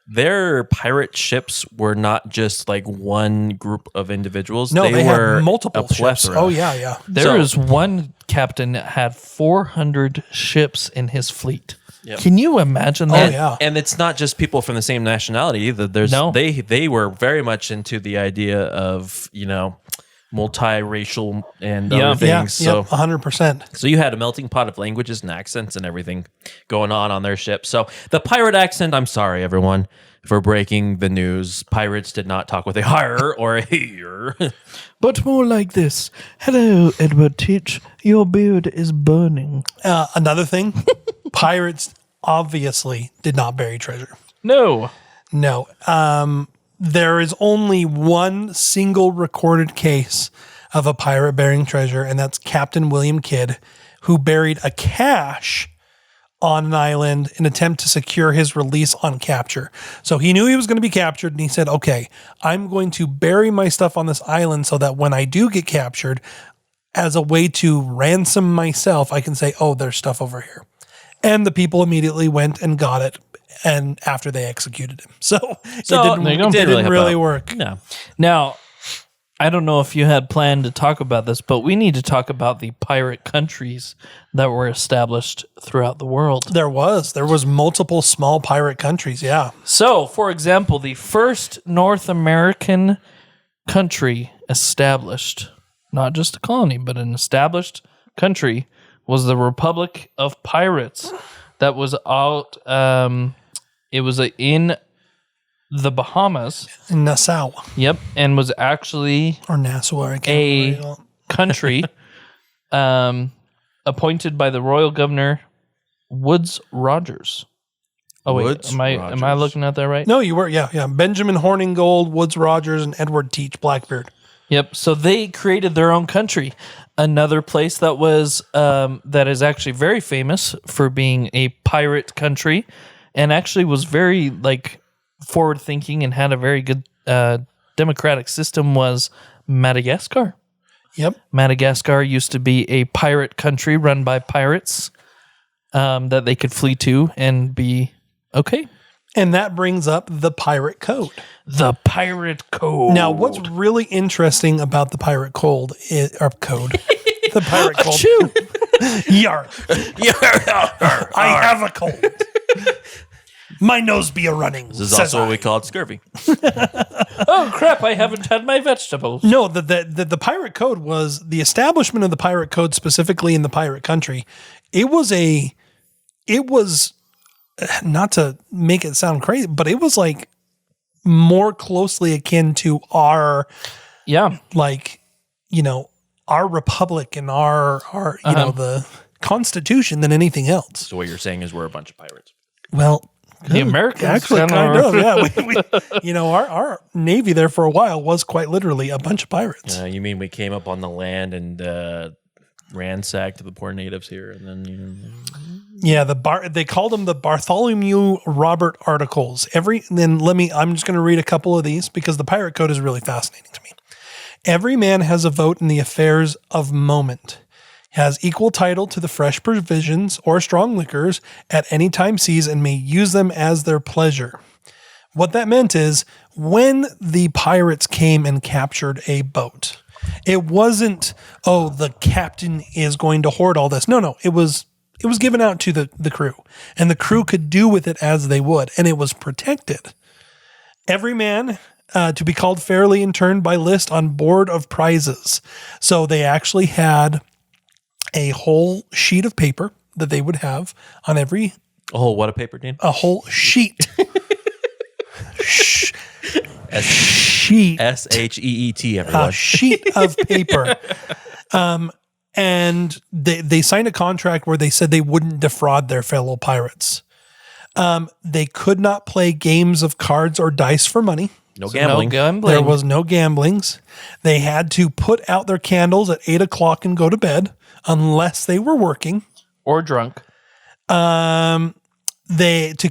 their pirate ships were not just like one group of individuals. No, they were have multiple a ships. plethora. Oh yeah. There is one captain had 400 ships in his fleet. Yep. Can you imagine that? Oh, yeah. And it's not just people from the same nationality either. They were very much into the idea of, multiracial and other things. Yeah, So 100%. So you had a melting pot of languages and accents and everything going on their ship. So the pirate accent, I'm sorry, everyone, for breaking the news. Pirates did not talk with a har or a here. But more like this. Hello, Edward Teach. Your beard is burning. Another thing, pirates obviously did not bury treasure. No. No. There is only one single recorded case of a pirate burying treasure, and that's Captain William Kidd, who buried a cache on an island in an attempt to secure his release on capture. So he knew he was going to be captured, and he said, okay, I'm going to bury my stuff on this island so that when I do get captured, as a way to ransom myself, I can say, oh, there's stuff over here. And the people immediately went and got it, and after they executed him. So it didn't really work. No. Now, I don't know if you had planned to talk about this, but we need to talk about the pirate countries that were established throughout the world. There was multiple small pirate countries, yeah. So, for example, the first North American country established, not just a colony, but an established country, was the Republic of Pirates. That was out, it was in the Bahamas. In Nassau. Yep, and was actually Or Nassau, I can't a remember. country appointed by the royal governor Woodes Rogers. Oh wait, Woodes am I Rogers. looking at that right? No, you were, yeah. Benjamin Horningold, Woodes Rogers, and Edward Teach Blackbeard. Yep. So they created their own country. Another place that was that is actually very famous for being a pirate country, and actually was very forward thinking and had a very good democratic system, was Madagascar. Yep. Madagascar used to be a pirate country run by pirates that they could flee to and be okay. And that brings up the pirate code. The pirate code. Now, what's really interesting about the pirate code the pirate code. Yarr. I have a cold. My nose be a running. This is also what we call it scurvy. Oh crap! I haven't had my vegetables. No, the pirate code was the establishment of the pirate code specifically in the pirate country. It was not to make it sound crazy, but it was more closely akin to our our republic and our the Constitution than anything else. So what you're saying is we're a bunch of pirates. Well, The Americans actually kind of, yeah. We our Navy there for a while was quite literally a bunch of pirates. You mean we came up on the land and ransacked the poor natives here, and then Yeah, they called them the Bartholomew Robert Articles. I'm just going to read a couple of these because the pirate code is really fascinating to me. Every man has a vote in the affairs of moment, has equal title to the fresh provisions or strong liquors at any time seized, and may use them as their pleasure. What that meant is when the pirates came and captured a boat, it wasn't, oh, the captain is going to hoard all this. No, it was given out to the crew, and the crew could do with it as they would, and it was protected. Every man to be called fairly in turn by list on board of prizes. So they actually had a whole sheet of paper that they would have on every... what a paper, Dean? A whole sheet. Sheet. SHEET, everyone. A sheet of paper. And they signed a contract where they said they wouldn't defraud their fellow pirates. They could not play games of cards or dice for money. No gambling. There was no gamblings. They had to put out their candles at 8 o'clock and go to bed unless they were working. Or drunk. To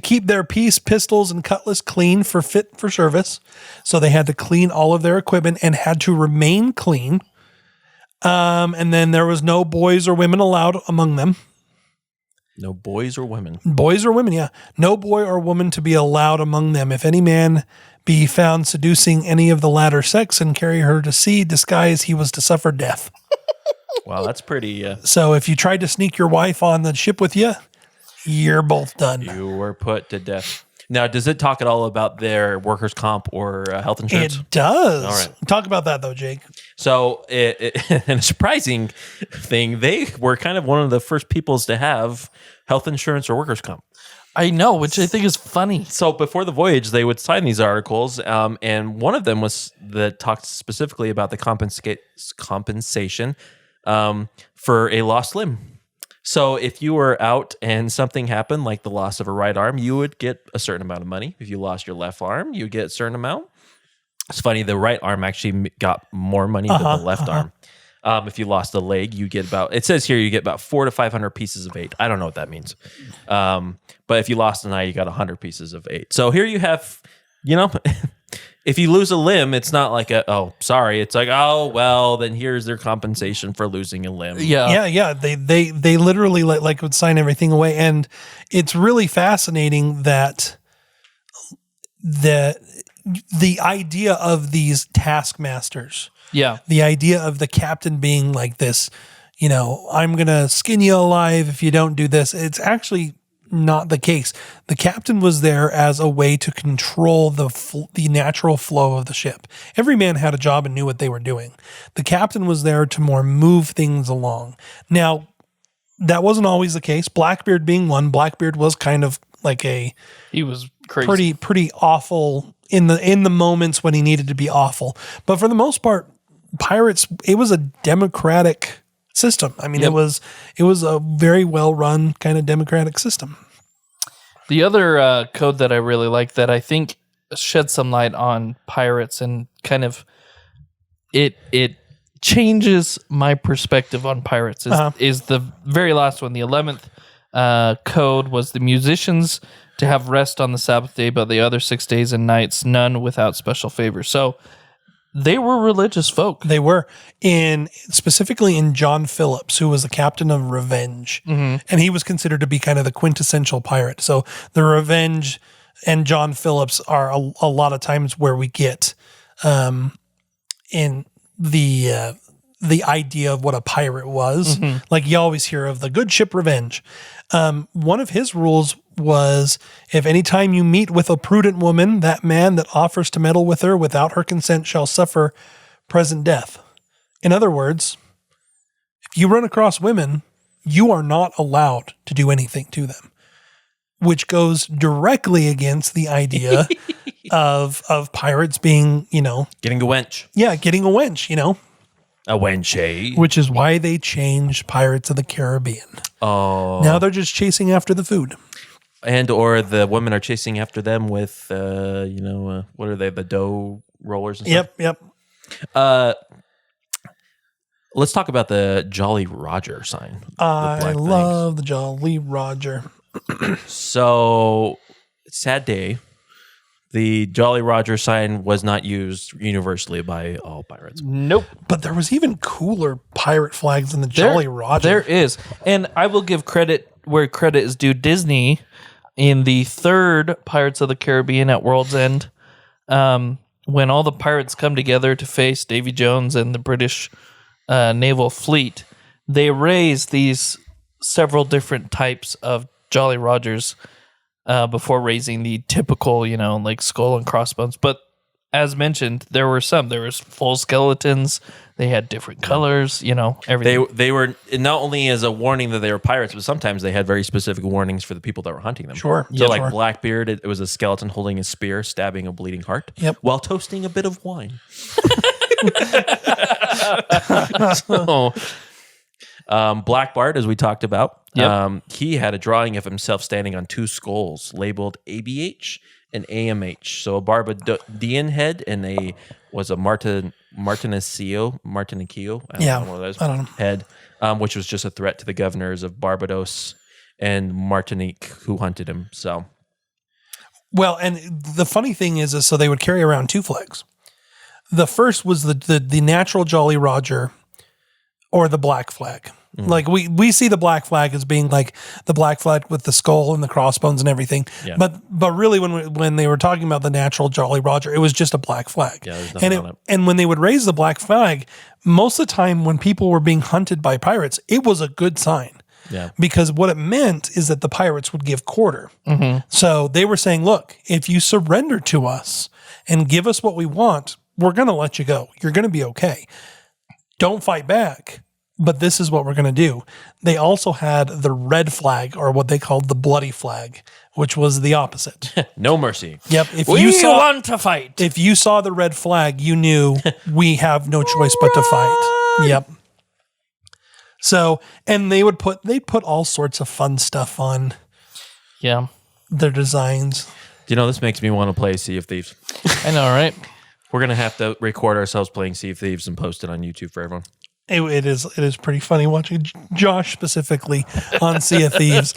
keep their pistols and cutlass clean for fit for service. So they had to clean all of their equipment and had to remain clean. And then there was no boys or women allowed among them. No boys or women. Boys or women, yeah. No boy or woman to be allowed among them. If any man be found seducing any of the latter sex and carry her to sea, disguise, he was to suffer death. Wow, that's pretty. So if you tried to sneak your wife on the ship with you, you're both done. You were put to death. Now, does it talk at all about their workers' comp or health insurance? It does. All right. Talk about that though, Jake. So, and a surprising thing, they were kind of one of the first peoples to have health insurance or workers' comp. I know, which I think is funny. So before the voyage, they would sign these articles, and one of them was that talked specifically about the compensation for a lost limb. So if you were out and something happened, like the loss of a right arm, you would get a certain amount of money. If you lost your left arm, you get a certain amount. It's funny, the right arm actually got more money than the left arm. If you lost a leg, you get about, it says here, you get about 400 to 500 pieces of 8. I don't know what that means. But if you lost an eye, you got 100 pieces of 8. So here you have, if you lose a limb, it's not like sorry. It's like, oh, well, then here's their compensation for losing a limb. Yeah. They literally like would sign everything away. And it's really fascinating that the idea of these taskmasters, the idea of the captain being like this, I'm going to skin you alive if you don't do this. It's actually not the case. The captain was there as a way to control the natural flow of the ship. Every man had a job and knew what they were doing. The captain was there to more move things along. Now, that wasn't always the case. Blackbeard being one. Blackbeard was kind of like he was crazy. pretty awful in the moments when he needed to be awful. But for the most part, pirates, it was a democratic system. I mean, it was a very well run kind of democratic system. The other code that I really like that I think sheds some light on pirates and kind of it changes my perspective on pirates is the very last one. The 11th code was the musicians to have rest on the Sabbath day, but the other 6 days and nights, none without special favor. So they were religious folk. They were specifically in John Phillips, who was the captain of Revenge. And he was considered to be kind of the quintessential pirate. So the Revenge and John Phillips are a lot of times where we get in the idea of what a pirate was. Like you always hear of the good ship Revenge. One of his rules was, if any time you meet with a prudent woman, that man that offers to meddle with her without her consent shall suffer present death. In other words, if you run across women, you are not allowed to do anything to them, which goes directly against the idea of pirates being, Getting a wench. Yeah, getting a wench, A wench, which is why they changed Pirates of the Caribbean. Oh. Now they're just chasing after the food. And or the women are chasing after them with, what are they, the dough rollers and stuff? Yep. Let's talk about the Jolly Roger sign. I love the Jolly Roger. So, sad day. The Jolly Roger sign was not used universally by all pirates. Nope. But there was even cooler pirate flags than the Jolly Roger. There is. And I will give credit where credit is due. Disney, in the third Pirates of the Caribbean at World's End, when all the pirates come together to face Davy Jones and the British naval fleet, they raise these several different types of Jolly Rogers before raising the typical, like skull and crossbones. But as mentioned, there were some. There was full skeletons. They had different colors, everything. They were not only as a warning that they were pirates, but sometimes they had very specific warnings for the people that were hunting them. Sure. So like Blackbeard, it was a skeleton holding a spear, stabbing a bleeding heart, while toasting a bit of wine. Black Bart, as we talked about, he had a drawing of himself standing on 2 skulls labeled ABH and AMH. So a Barbadian head and a Martinicio, I don't know. head, which was just a threat to the governors of Barbados and Martinique who hunted him. So, well, and the funny thing is so they would carry around 2 flags. The first was the natural Jolly Roger, or the black flag. Like we see the black flag as being like the black flag with the skull and the crossbones and everything. Yeah. But really when they were talking about the natural Jolly Roger, it was just a black flag. Yeah, there's nothing on it. And when they would raise the black flag, most of the time when people were being hunted by pirates, it was a good sign. Yeah. Because what it meant is that the pirates would give quarter. So they were saying, look, if you surrender to us and give us what we want, we're going to let you go. You're going to be okay. Don't fight back. But this is what we're going to do. They also had the red flag, or what they called the bloody flag, which was the opposite. No mercy. Yep. If We you want to fight. if you saw the red flag, you knew we have no choice but to fight. Yep. So, and they'd put all sorts of fun stuff on Yeah. their designs. This makes me want to play Sea of Thieves. I know, right? We're going to have to record ourselves playing Sea of Thieves and post it on YouTube for everyone. It is pretty funny watching Josh specifically on Sea of Thieves.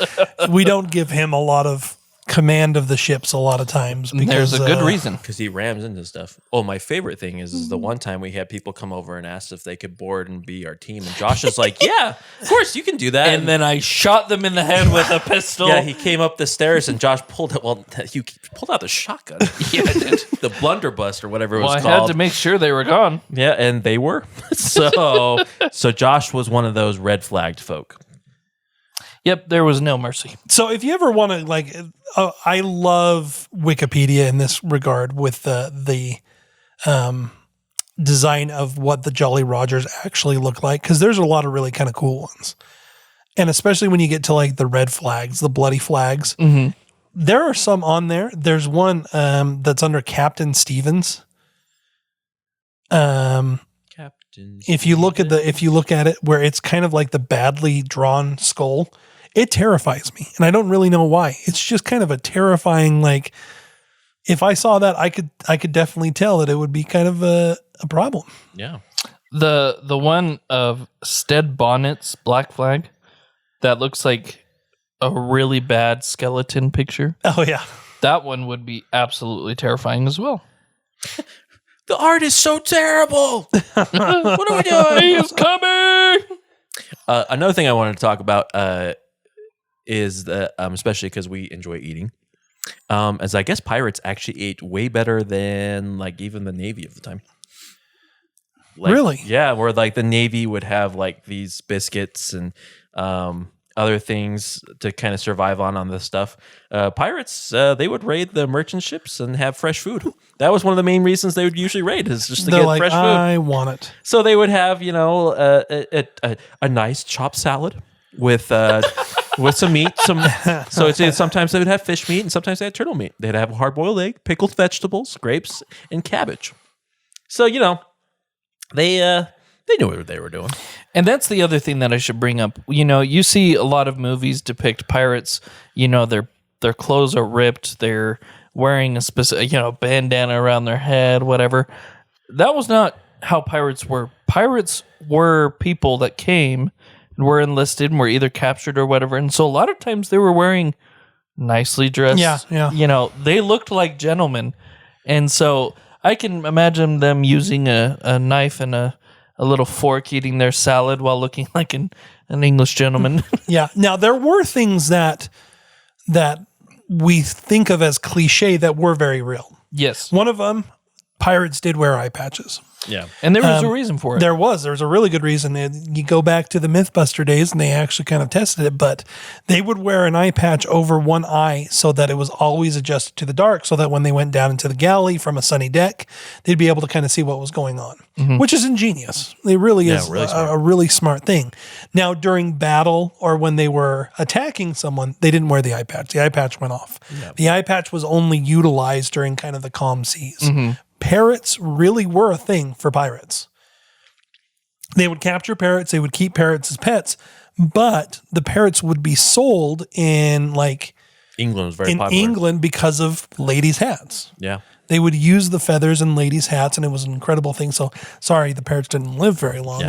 We don't give him a lot of command of the ships a lot of times. Because, There's a good reason. Because he rams into stuff. Oh, my favorite thing is the one time we had people come over and asked if they could board and be our team. And Josh is like, yeah, of course you can do that. And then I shot them in the head with a pistol. yeah, he came up the stairs and Josh pulled it. Well, you pulled out the shotgun. Yeah, I did. The blunderbuss or whatever it Well, was I called. had to make sure they were gone. Yeah, and they were. So Josh was one of those red flagged folk. Yep, there was no mercy. So if you ever want to I love Wikipedia in this regard with the design of what the Jolly Rogers actually look like, because there's a lot of really kind of cool ones, and especially when you get to like the red flags, the bloody flags. There are some on there. There's one that's under Captain Stevens. Captain. If you look at it, where it's kind of like the badly drawn skull, it terrifies me, and I don't really know why. It's just kind of a terrifying, like, if I saw that, I could definitely tell that it would be kind of a problem. Yeah. The one of Stead Bonnet's Black Flag that looks like a really bad skeleton picture. Oh yeah, That one would be absolutely terrifying as well. The art is so terrible. What are we doing? He is coming. Another thing I wanted to talk about is that, especially because we enjoy eating, as I guess pirates actually ate way better than like even the Navy of the time. Like, really? Yeah, where like the Navy would have like these biscuits and other things to kind of survive on this stuff. Pirates, they would raid the merchant ships and have fresh food. That was one of the main reasons they would usually raid, is just to They're get like, fresh food. I want it. So they would have, a nice chopped salad with some meat. Sometimes they would have fish meat, and sometimes they had turtle meat. They'd have a hard-boiled egg, pickled vegetables, grapes, and cabbage. So they knew what they were doing. And that's the other thing that I should bring up. You see a lot of movies depict pirates. Their clothes are ripped. They're wearing a specific, bandana around their head, whatever. That was not how pirates were. Pirates were people that came and were enlisted and were either captured or whatever. And so a lot of times they were wearing nicely dressed. Yeah. They looked like gentlemen. And so I can imagine them using a knife and a little fork, eating their salad while looking like an English gentleman. Yeah. Now there were things that we think of as cliche that were very real. Yes. One of them, pirates did wear eye patches. Yeah. And there was a reason for it. There was a really good reason. You go back to the Mythbuster days and they actually kind of tested it, but they would wear an eye patch over one eye so that it was always adjusted to the dark, so that when they went down into the galley from a sunny deck, they'd be able to kind of see what was going on, which is ingenious. It really is a really smart thing. Now, during battle or when they were attacking someone, they didn't wear the eye patch. The eye patch went off. Yep. The eye patch was only utilized during kind of the calm seas. Parrots really were a thing for pirates. They would capture parrots. They would keep parrots as pets, but the parrots would be sold in England was very popular. England because of ladies' hats. Yeah. They would use the feathers in ladies' hats, and it was an incredible thing. So, sorry, the parrots didn't live very long,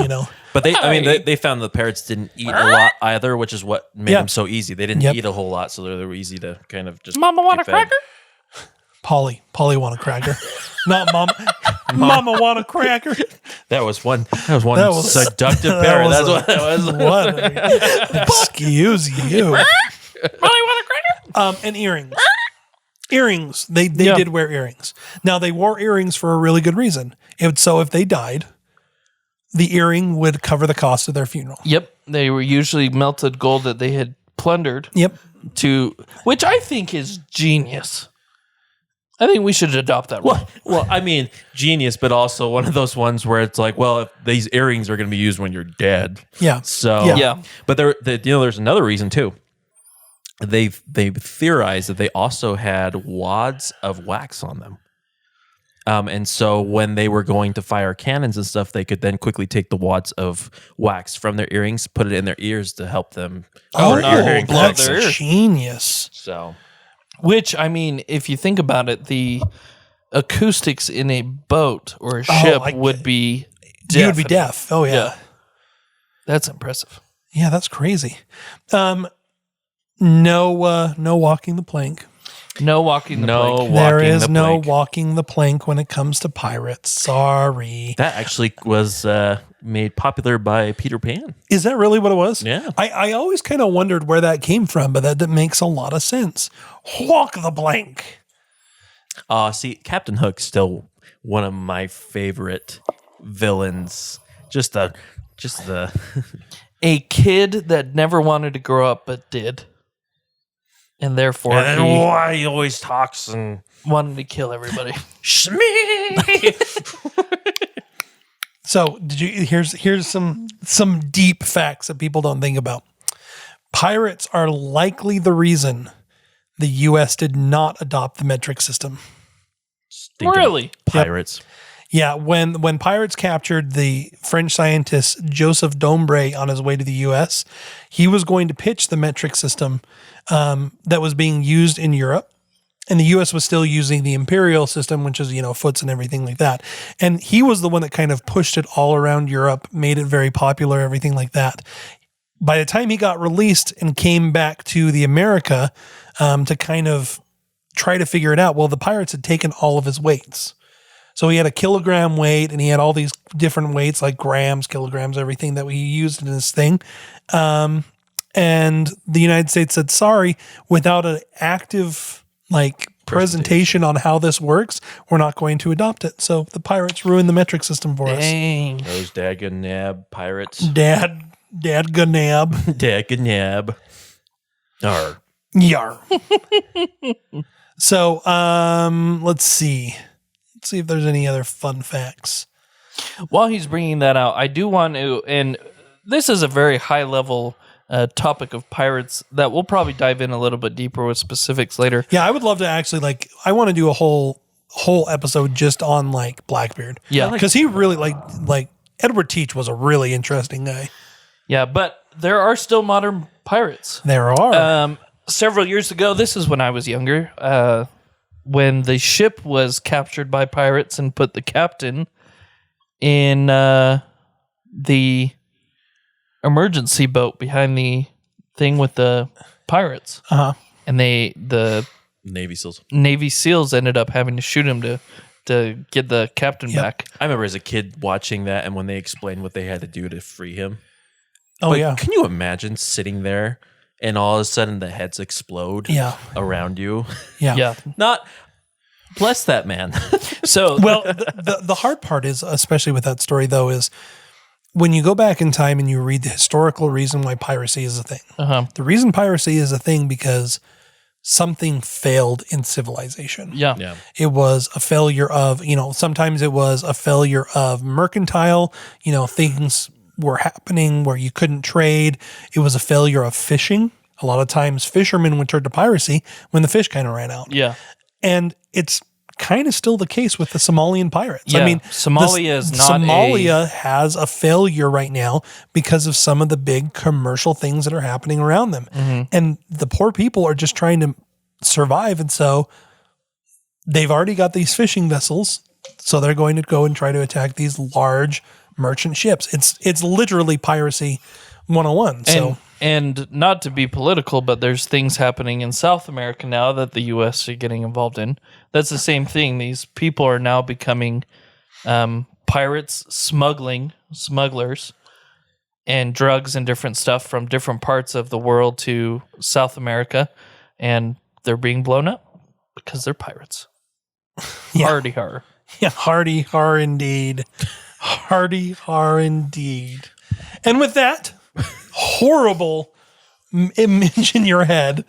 But they found the parrots didn't eat a lot either, which is what made them so easy. They didn't eat a whole lot, so they were easy to kind of just Mama want a fed. cracker? Polly want a cracker. Not Mama. Mama want a cracker. That was one seductive pair. That's what that was. Excuse you. Molly want a cracker? And earrings. Earrings. They did wear earrings. Now they wore earrings for a really good reason. So if they died, the earring would cover the cost of their funeral. Yep. They were usually melted gold that they had plundered. Yep. Which I think is genius. I think we should adopt that rule. Well, I mean, genius, but also one of those ones where it's like, well, if these earrings are going to be used when you're dead. Yeah. So, Yeah. But there's another reason too. They theorized that they also had wads of wax on them. And so when they were going to fire cannons and stuff, they could then quickly take the wads of wax from their earrings, put it in their ears to help them. That's their ears. genius. So, Which, I mean, if you think about it, the acoustics in a boat or a ship would be deaf. You would be deaf. Oh, yeah. That's impressive. Yeah, that's crazy. No walking the plank. No walking the plank. There is no walking the plank when it comes to pirates. Sorry. That actually was made popular by Peter Pan. Is that really what it was? Yeah. I always kind of wondered where that came from, but that makes a lot of sense. Walk the plank. See, Captain Hook's still one of my favorite villains. Just the A kid that never wanted to grow up but did. And therefore and he why he always talks and wanted to kill everybody. So here's some deep facts that people don't think about. Pirates are likely the reason the U.S. did not adopt the metric system. stinking Really? pirates. Yeah, when pirates captured the French scientist Joseph Dombre on his way to the U.S., he was going to pitch the metric system that was being used in Europe. And the U.S. was still using the imperial system, which is, foots and everything like that. And he was the one that kind of pushed it all around Europe, made it very popular, everything like that. By the time he got released and came back to the America to kind of try to figure it out, well, the pirates had taken all of his weights. So he had a kilogram weight and he had all these different weights like grams, kilograms, everything that we used in this thing. And the United States said, sorry, without an active presentation on how this works, we're not going to adopt it. So the pirates ruined the metric system for us. Dang. Those daganab pirates. Dad Ganab. Daganab. Arr. Yar. So, let's see. Let's see if there's any other fun facts. While he's bringing that out, I do want to, and this is a very high level topic of pirates that we'll probably dive in a little bit deeper with specifics later. Yeah, I would love to actually I want to do a whole episode just on Blackbeard. Yeah. Because he really like Edward Teach was a really interesting guy. Yeah, but there are still modern pirates. There are. Several years ago, this is when I was younger, when the ship was captured by pirates and put the captain in the emergency boat behind the thing with the pirates. Uh-huh. And the Navy SEALs. Navy SEALs ended up having to shoot him to get the captain back. I remember as a kid watching that, and when they explained what they had to do to free him. Oh, yeah. Can you imagine sitting there and all of a sudden the heads explode around you? Yeah. Yeah. Not bless that man. So Well, the hard part is, especially with that story, though, is when you go back in time and you read the historical reason why piracy is a thing. Uh-huh. The reason piracy is a thing because something failed in civilization. Yeah. It was a failure of, sometimes it was a failure of mercantile, things were happening where you couldn't trade. It was a failure of fishing. A lot of times fishermen would turn to piracy when the fish kind of ran out. Yeah. And it's kind of still the case with the Somalian pirates. Yeah. I mean, Somalia has a failure right now because of some of the big commercial things that are happening around them. Mm-hmm. And the poor people are just trying to survive. And so they've already got these fishing vessels. So they're going to go and try to attack these large merchant ships. It's literally piracy 101. So And not to be political, but there's things happening in South America now that the U.S. are getting involved in. That's the same thing. These people are now becoming pirates, smugglers, and drugs and different stuff from different parts of the world to South America. And they're being blown up because they're pirates. Yeah. Hardy har. Yeah, hardy har indeed. Hardy har indeed. And with that horrible image in your head,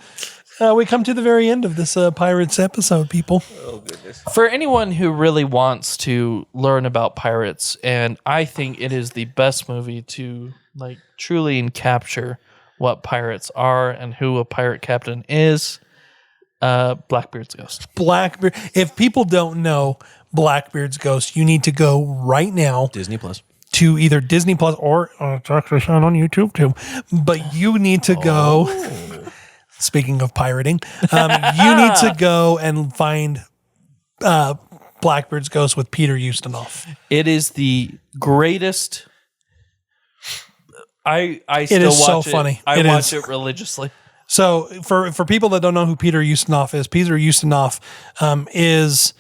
we come to the very end of this Pirates episode, people. Oh, goodness. For anyone who really wants to learn about pirates, and I think it is the best movie to like truly capture what pirates are and who a pirate captain is, Blackbeard's Ghost. Blackbeard. If people don't know Blackbeard's Ghost, you need to go right now Disney Plus. to either Disney Plus or it's actually shown on YouTube too. But you need to go. Speaking of pirating, you need to go and find Blackbeard's Ghost with Peter Ustinov. It is the greatest. I still is watch so it. funny. I It watch is. it religiously. So for people that don't know who Peter Ustinov is, Peter Ustinov is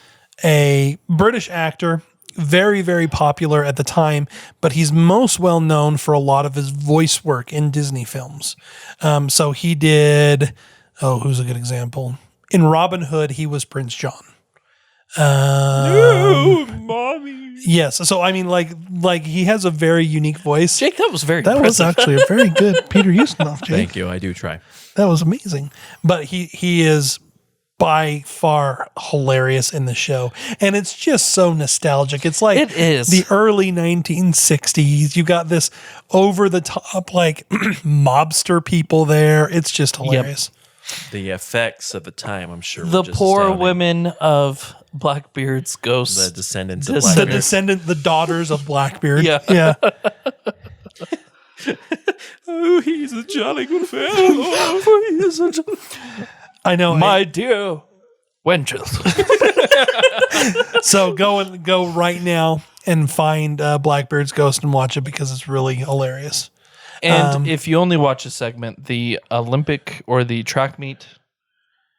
a British actor, very, very popular at the time, but he's most well known for a lot of his voice work in Disney films. So he did, who's a good example? In Robin Hood, he was Prince John. Mommy. Yes. So, I mean, like he has a very unique voice. Jake, that was very That was impressive. actually a very good Peter Ustinov, Jake. Thank you. I do try. That was amazing. But he is by far hilarious in the show. And it's just so nostalgic. It's like It is. the early 1960s. You got this over the top like mobster people there. It's just hilarious. The effects at the time, I'm sure, were The just poor astounding. of Blackbeard's Ghost. The descendants The of The Blackbeard. the daughters of Blackbeard. Yeah. Yeah. Oh, he's a jolly good fellow. I know. My dear wenches. So go right now and find Blackbeard's Ghost and watch it because it's really hilarious. And if you only watch a segment, the Olympic or the track meet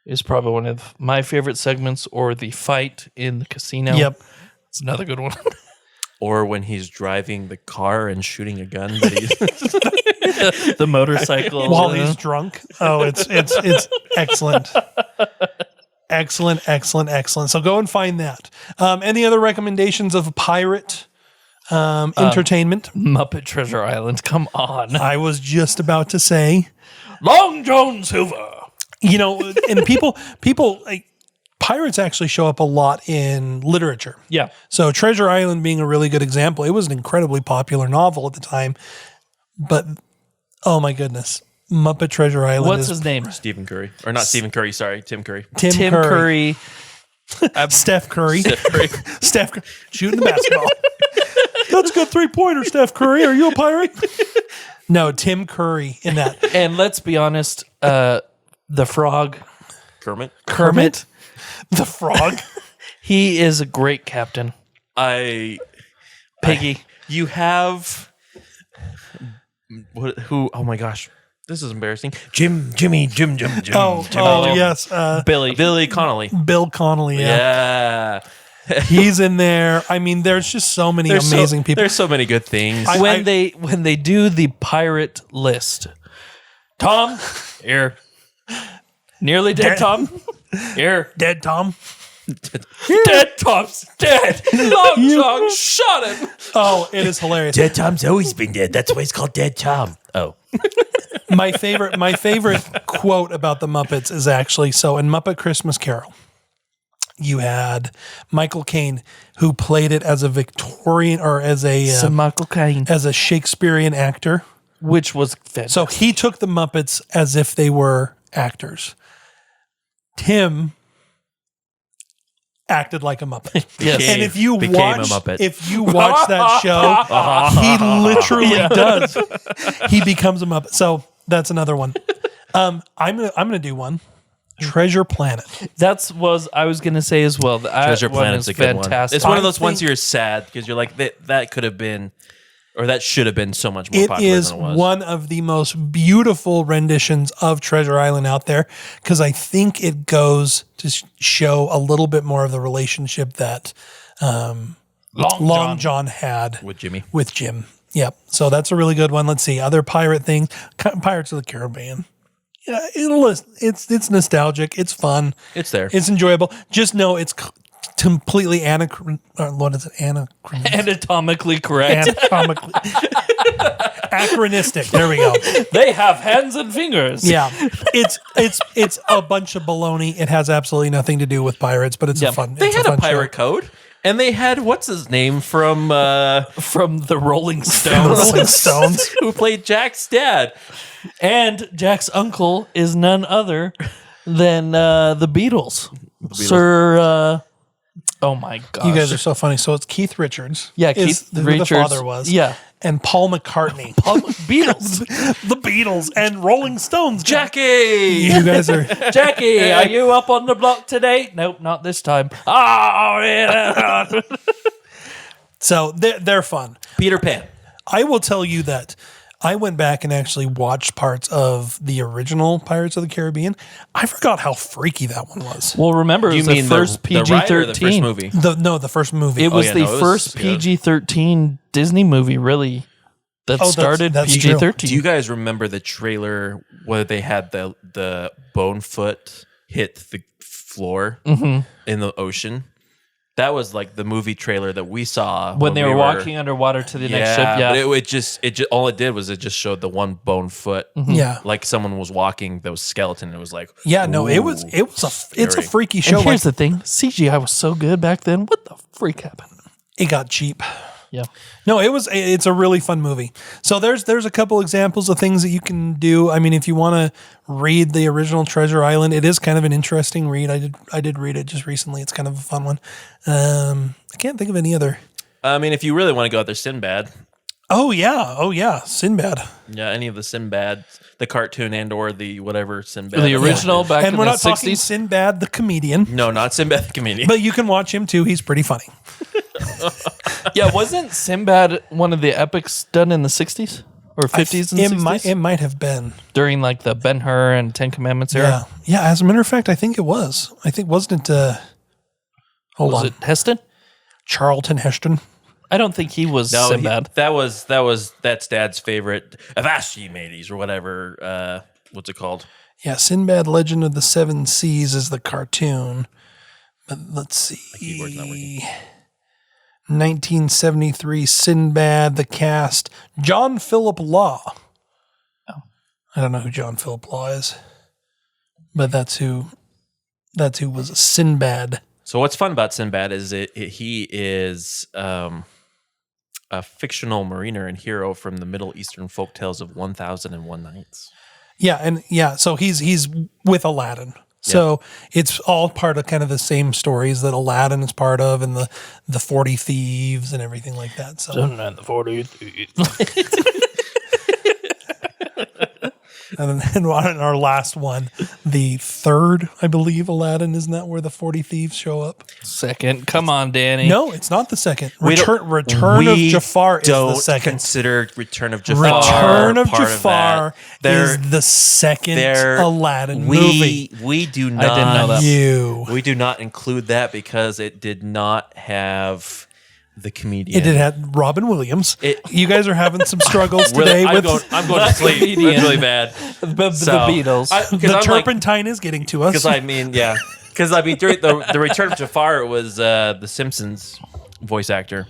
is probably one of my favorite segments, or the fight in the casino. Yep. It's another good one. Or when he's driving the car and shooting a gun. But he's The motorcycle. While he's drunk. Oh, it's excellent. Excellent. So go and find that. Any other recommendations of pirate entertainment? Muppet Treasure Island. Come on. I was just about to say, Long John Silver. and people like pirates actually show up a lot in literature. Yeah. So Treasure Island being a really good example. It was an incredibly popular novel at the time, but oh my goodness, Muppet Treasure Island. What's is his name? Stephen Curry. Or not Stephen Curry, sorry. Tim Curry. Tim Curry. Steph Curry. Steph Curry. Steph Curry. Shooting the basketball. That's a good 3-pointer, Steph Curry. Are you a pirate? No, Tim Curry in that. And let's be honest, the frog, Kermit. Kermit the frog. he is a great captain. Piggy. You have who? Oh my gosh, this is embarrassing. Jim. Oh, yes. Billy Connolly. Bill Connolly. Yeah. Yeah. He's in there. I mean, there's just so many amazing people. There's so many good things. when they do the pirate list, Tom, here. Nearly dead, Tom. Here. Dead Tom. Dead Tom's dead. Long John shot him. Oh, it is hilarious. Dead Tom's always been dead. That's why he's called Dead Tom. Oh. My favorite quote about the Muppets is actually, so in Muppet Christmas Carol, you had Michael Caine, who played it as a Victorian or as Michael Caine, as a Shakespearean actor. which was fantastic. So he took the Muppets as if they were actors. Tim acted like a Muppet. Yes. And if you Became watch, a Muppet. if you watch that show, he literally does. He becomes a Muppet. So that's another one. I'm gonna do one. Treasure Planet. That's was I was gonna say as well. That Treasure one Planet's is a good one. fantastic. It's one of I those ones think- you're sad because you're like that could have been Or that should have been so much more It popular is than it was. one of the most beautiful renditions of Treasure Island out there because I think it goes to show a little bit more of the relationship that Long John had with Jimmy. With Jim. Yep. So that's a really good one. Let's see. Other pirate things. Pirates of the Caribbean. Yeah, it's nostalgic. It's fun. It's there. It's enjoyable. Just know it's completely Anatomically correct. anachronistic. There we go. They have hands and fingers. Yeah, it's a bunch of baloney. It has absolutely nothing to do with pirates, but it's a fun. They it's had a a fun pirate code, and they had what's his name from the Rolling Stones. Rolling Stones, who played Jack's dad, and Jack's uncle is none other than the Beatles. Sir. Oh my gosh. You guys are so funny. So it's Keith Richards. Yeah, is Keith who Richards. the father was. Yeah. And Paul McCartney. Beatles. The Beatles and Rolling Stones. Jackie. You guys are. Jackie, are you up on the block today? Nope, not this time. Oh, yeah. So they're fun. Peter Pan. I will tell you that I went back and actually watched parts of the original Pirates of the Caribbean. I forgot how freaky that one was. Well, remember, it was the first the ride or the first PG-13. movie? The first movie. It was yeah, the no, it was- first yeah. PG-13 Disney movie, really, that started that's true. PG-13. Do you guys remember the trailer where they had the bone foot hit the floor in the ocean? That was like the movie trailer that we saw when they were walking underwater to the next ship? Yeah. But it just all it did was it just showed the one bone foot. Yeah. Like someone was walking that was skeleton. It was like, Yeah, no, it was it's a scary. freaky show. And here's the thing. CGI was so good back then. What the freak happened? It got cheap. Yeah. No, it's a really fun movie. So there's a couple examples of things that you can do. I mean, if you want to read the original Treasure Island, it is kind of an interesting read. I did read it just recently. It's kind of a fun one. I can't think of any other. I mean, if you really want to go out there, Sinbad. Oh yeah, Sinbad. Yeah, any of the Sinbad, the cartoon and or the whatever Sinbad. The original back And in we're the not talking 60s. Sinbad the comedian, No, not Sinbad the comedian. but you can watch him too. He's pretty funny. Yeah, wasn't Sinbad one of the epics done in the 60s or 50s and 60s? It might have been. During like the Ben-Hur and Ten Commandments era? Yeah. As a matter of fact, I think it was. I think wasn't it? Hold Was on, it Heston? Charlton Heston. I don't think he was No, Sinbad. that's Dad's favorite Avast Ye Mateys or whatever. What's it called? Yeah, Sinbad Legend of the Seven Seas is the cartoon. But let's see. keyboard's not working. 1973 Sinbad, the cast. John Philip Law. Oh. I don't know who John Philip Law is. But that's who was Sinbad. So what's fun about Sinbad is he is a fictional mariner and hero from the Middle Eastern folktales of 1001 Nights. Yeah, so he's with Aladdin. So it's all part of kind of the same stories that Aladdin is part of, and the 40 Thieves and everything like that. So And the 40. and then on our last one, the third, I believe, Aladdin, isn't that where the 40 Thieves show up? Second. Come on, Danny. No, it's not the second. We Return of Jafar is the don't second. consider Return of Jafar. Return of part Jafar that. is the second Aladdin movie. We do not. I didn't know that. You. We do not include that because it did not have the comedian. It did have Robin Williams. You guys are having some struggles today I'm with going to sleep. comedian. It's really bad. The So, Beatles. the turpentine is getting to us. Because I mean, during the Return of Jafar, it was the Simpsons voice actor.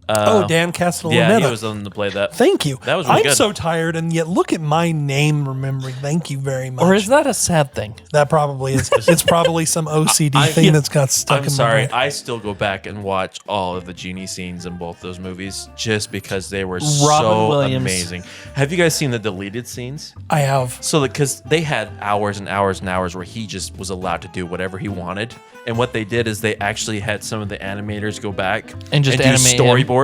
Dan Castellaneta. Yeah, he was the one to play that. Thank you. That was really I'm good. so tired, and yet look at my name remembering. Thank you very much. or is that a sad thing? That probably is. It's probably some OCD thing that's got stuck I'm in sorry. my brain. I still go back and watch all of the genie scenes in both those movies just because they were Robin so Williams. amazing. Have you guys seen the deleted scenes? I have. So, because they had hours and hours and hours where he just was allowed to do whatever he wanted, and what they did is they actually had some of the animators go back And just do animate him. storyboards.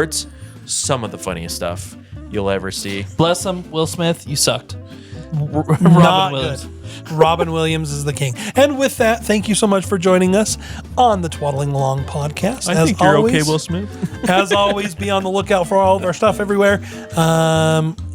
Some of the funniest stuff you'll ever see. Bless him, Will Smith. You sucked. Not Robin Williams. good. Robin Williams is the king. And with that, thank you so much for joining us on the Twaddling Along podcast. I think you're okay, Will Smith. As always, be on the lookout for all of our stuff everywhere.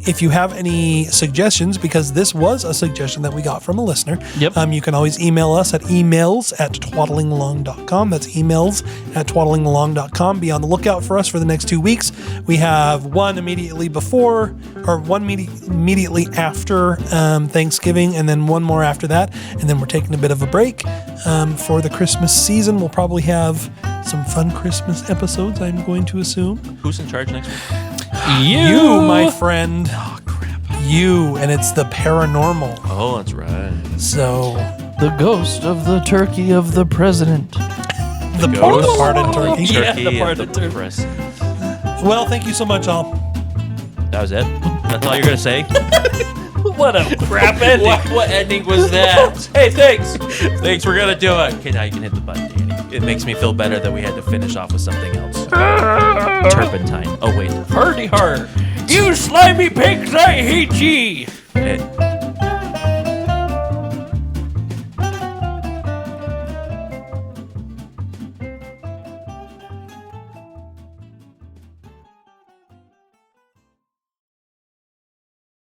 If you have any suggestions, because this was a suggestion that we got from a listener, you can always email us at emails@twaddlingalong.com. That's emails@twaddlingalong.com. Be on the lookout for us for the next 2 weeks. We have one immediately before, or one immediately after Thanksgiving, and then one more after that. And then we're taking a bit of a break for the Christmas season. We'll probably have some fun Christmas episodes, I'm going to assume. Who's in charge next week? You, my friend. Oh, crap. You, and it's the paranormal. Oh, that's right. So, The ghost of the turkey of the president. the parted turkey. Yeah, the parted turkey. Press. Well, thank you so much, all. That was it? That's all you're going to say? What a crap ending. What ending was that? Hey, thanks. Thanks, we're going to do it. Okay, now you can hit the button, Danny. It makes me feel better that we had to finish off with something else. Turpentine. Oh, wait. Hardy har. You slimy pigs, I hate ye. Hey,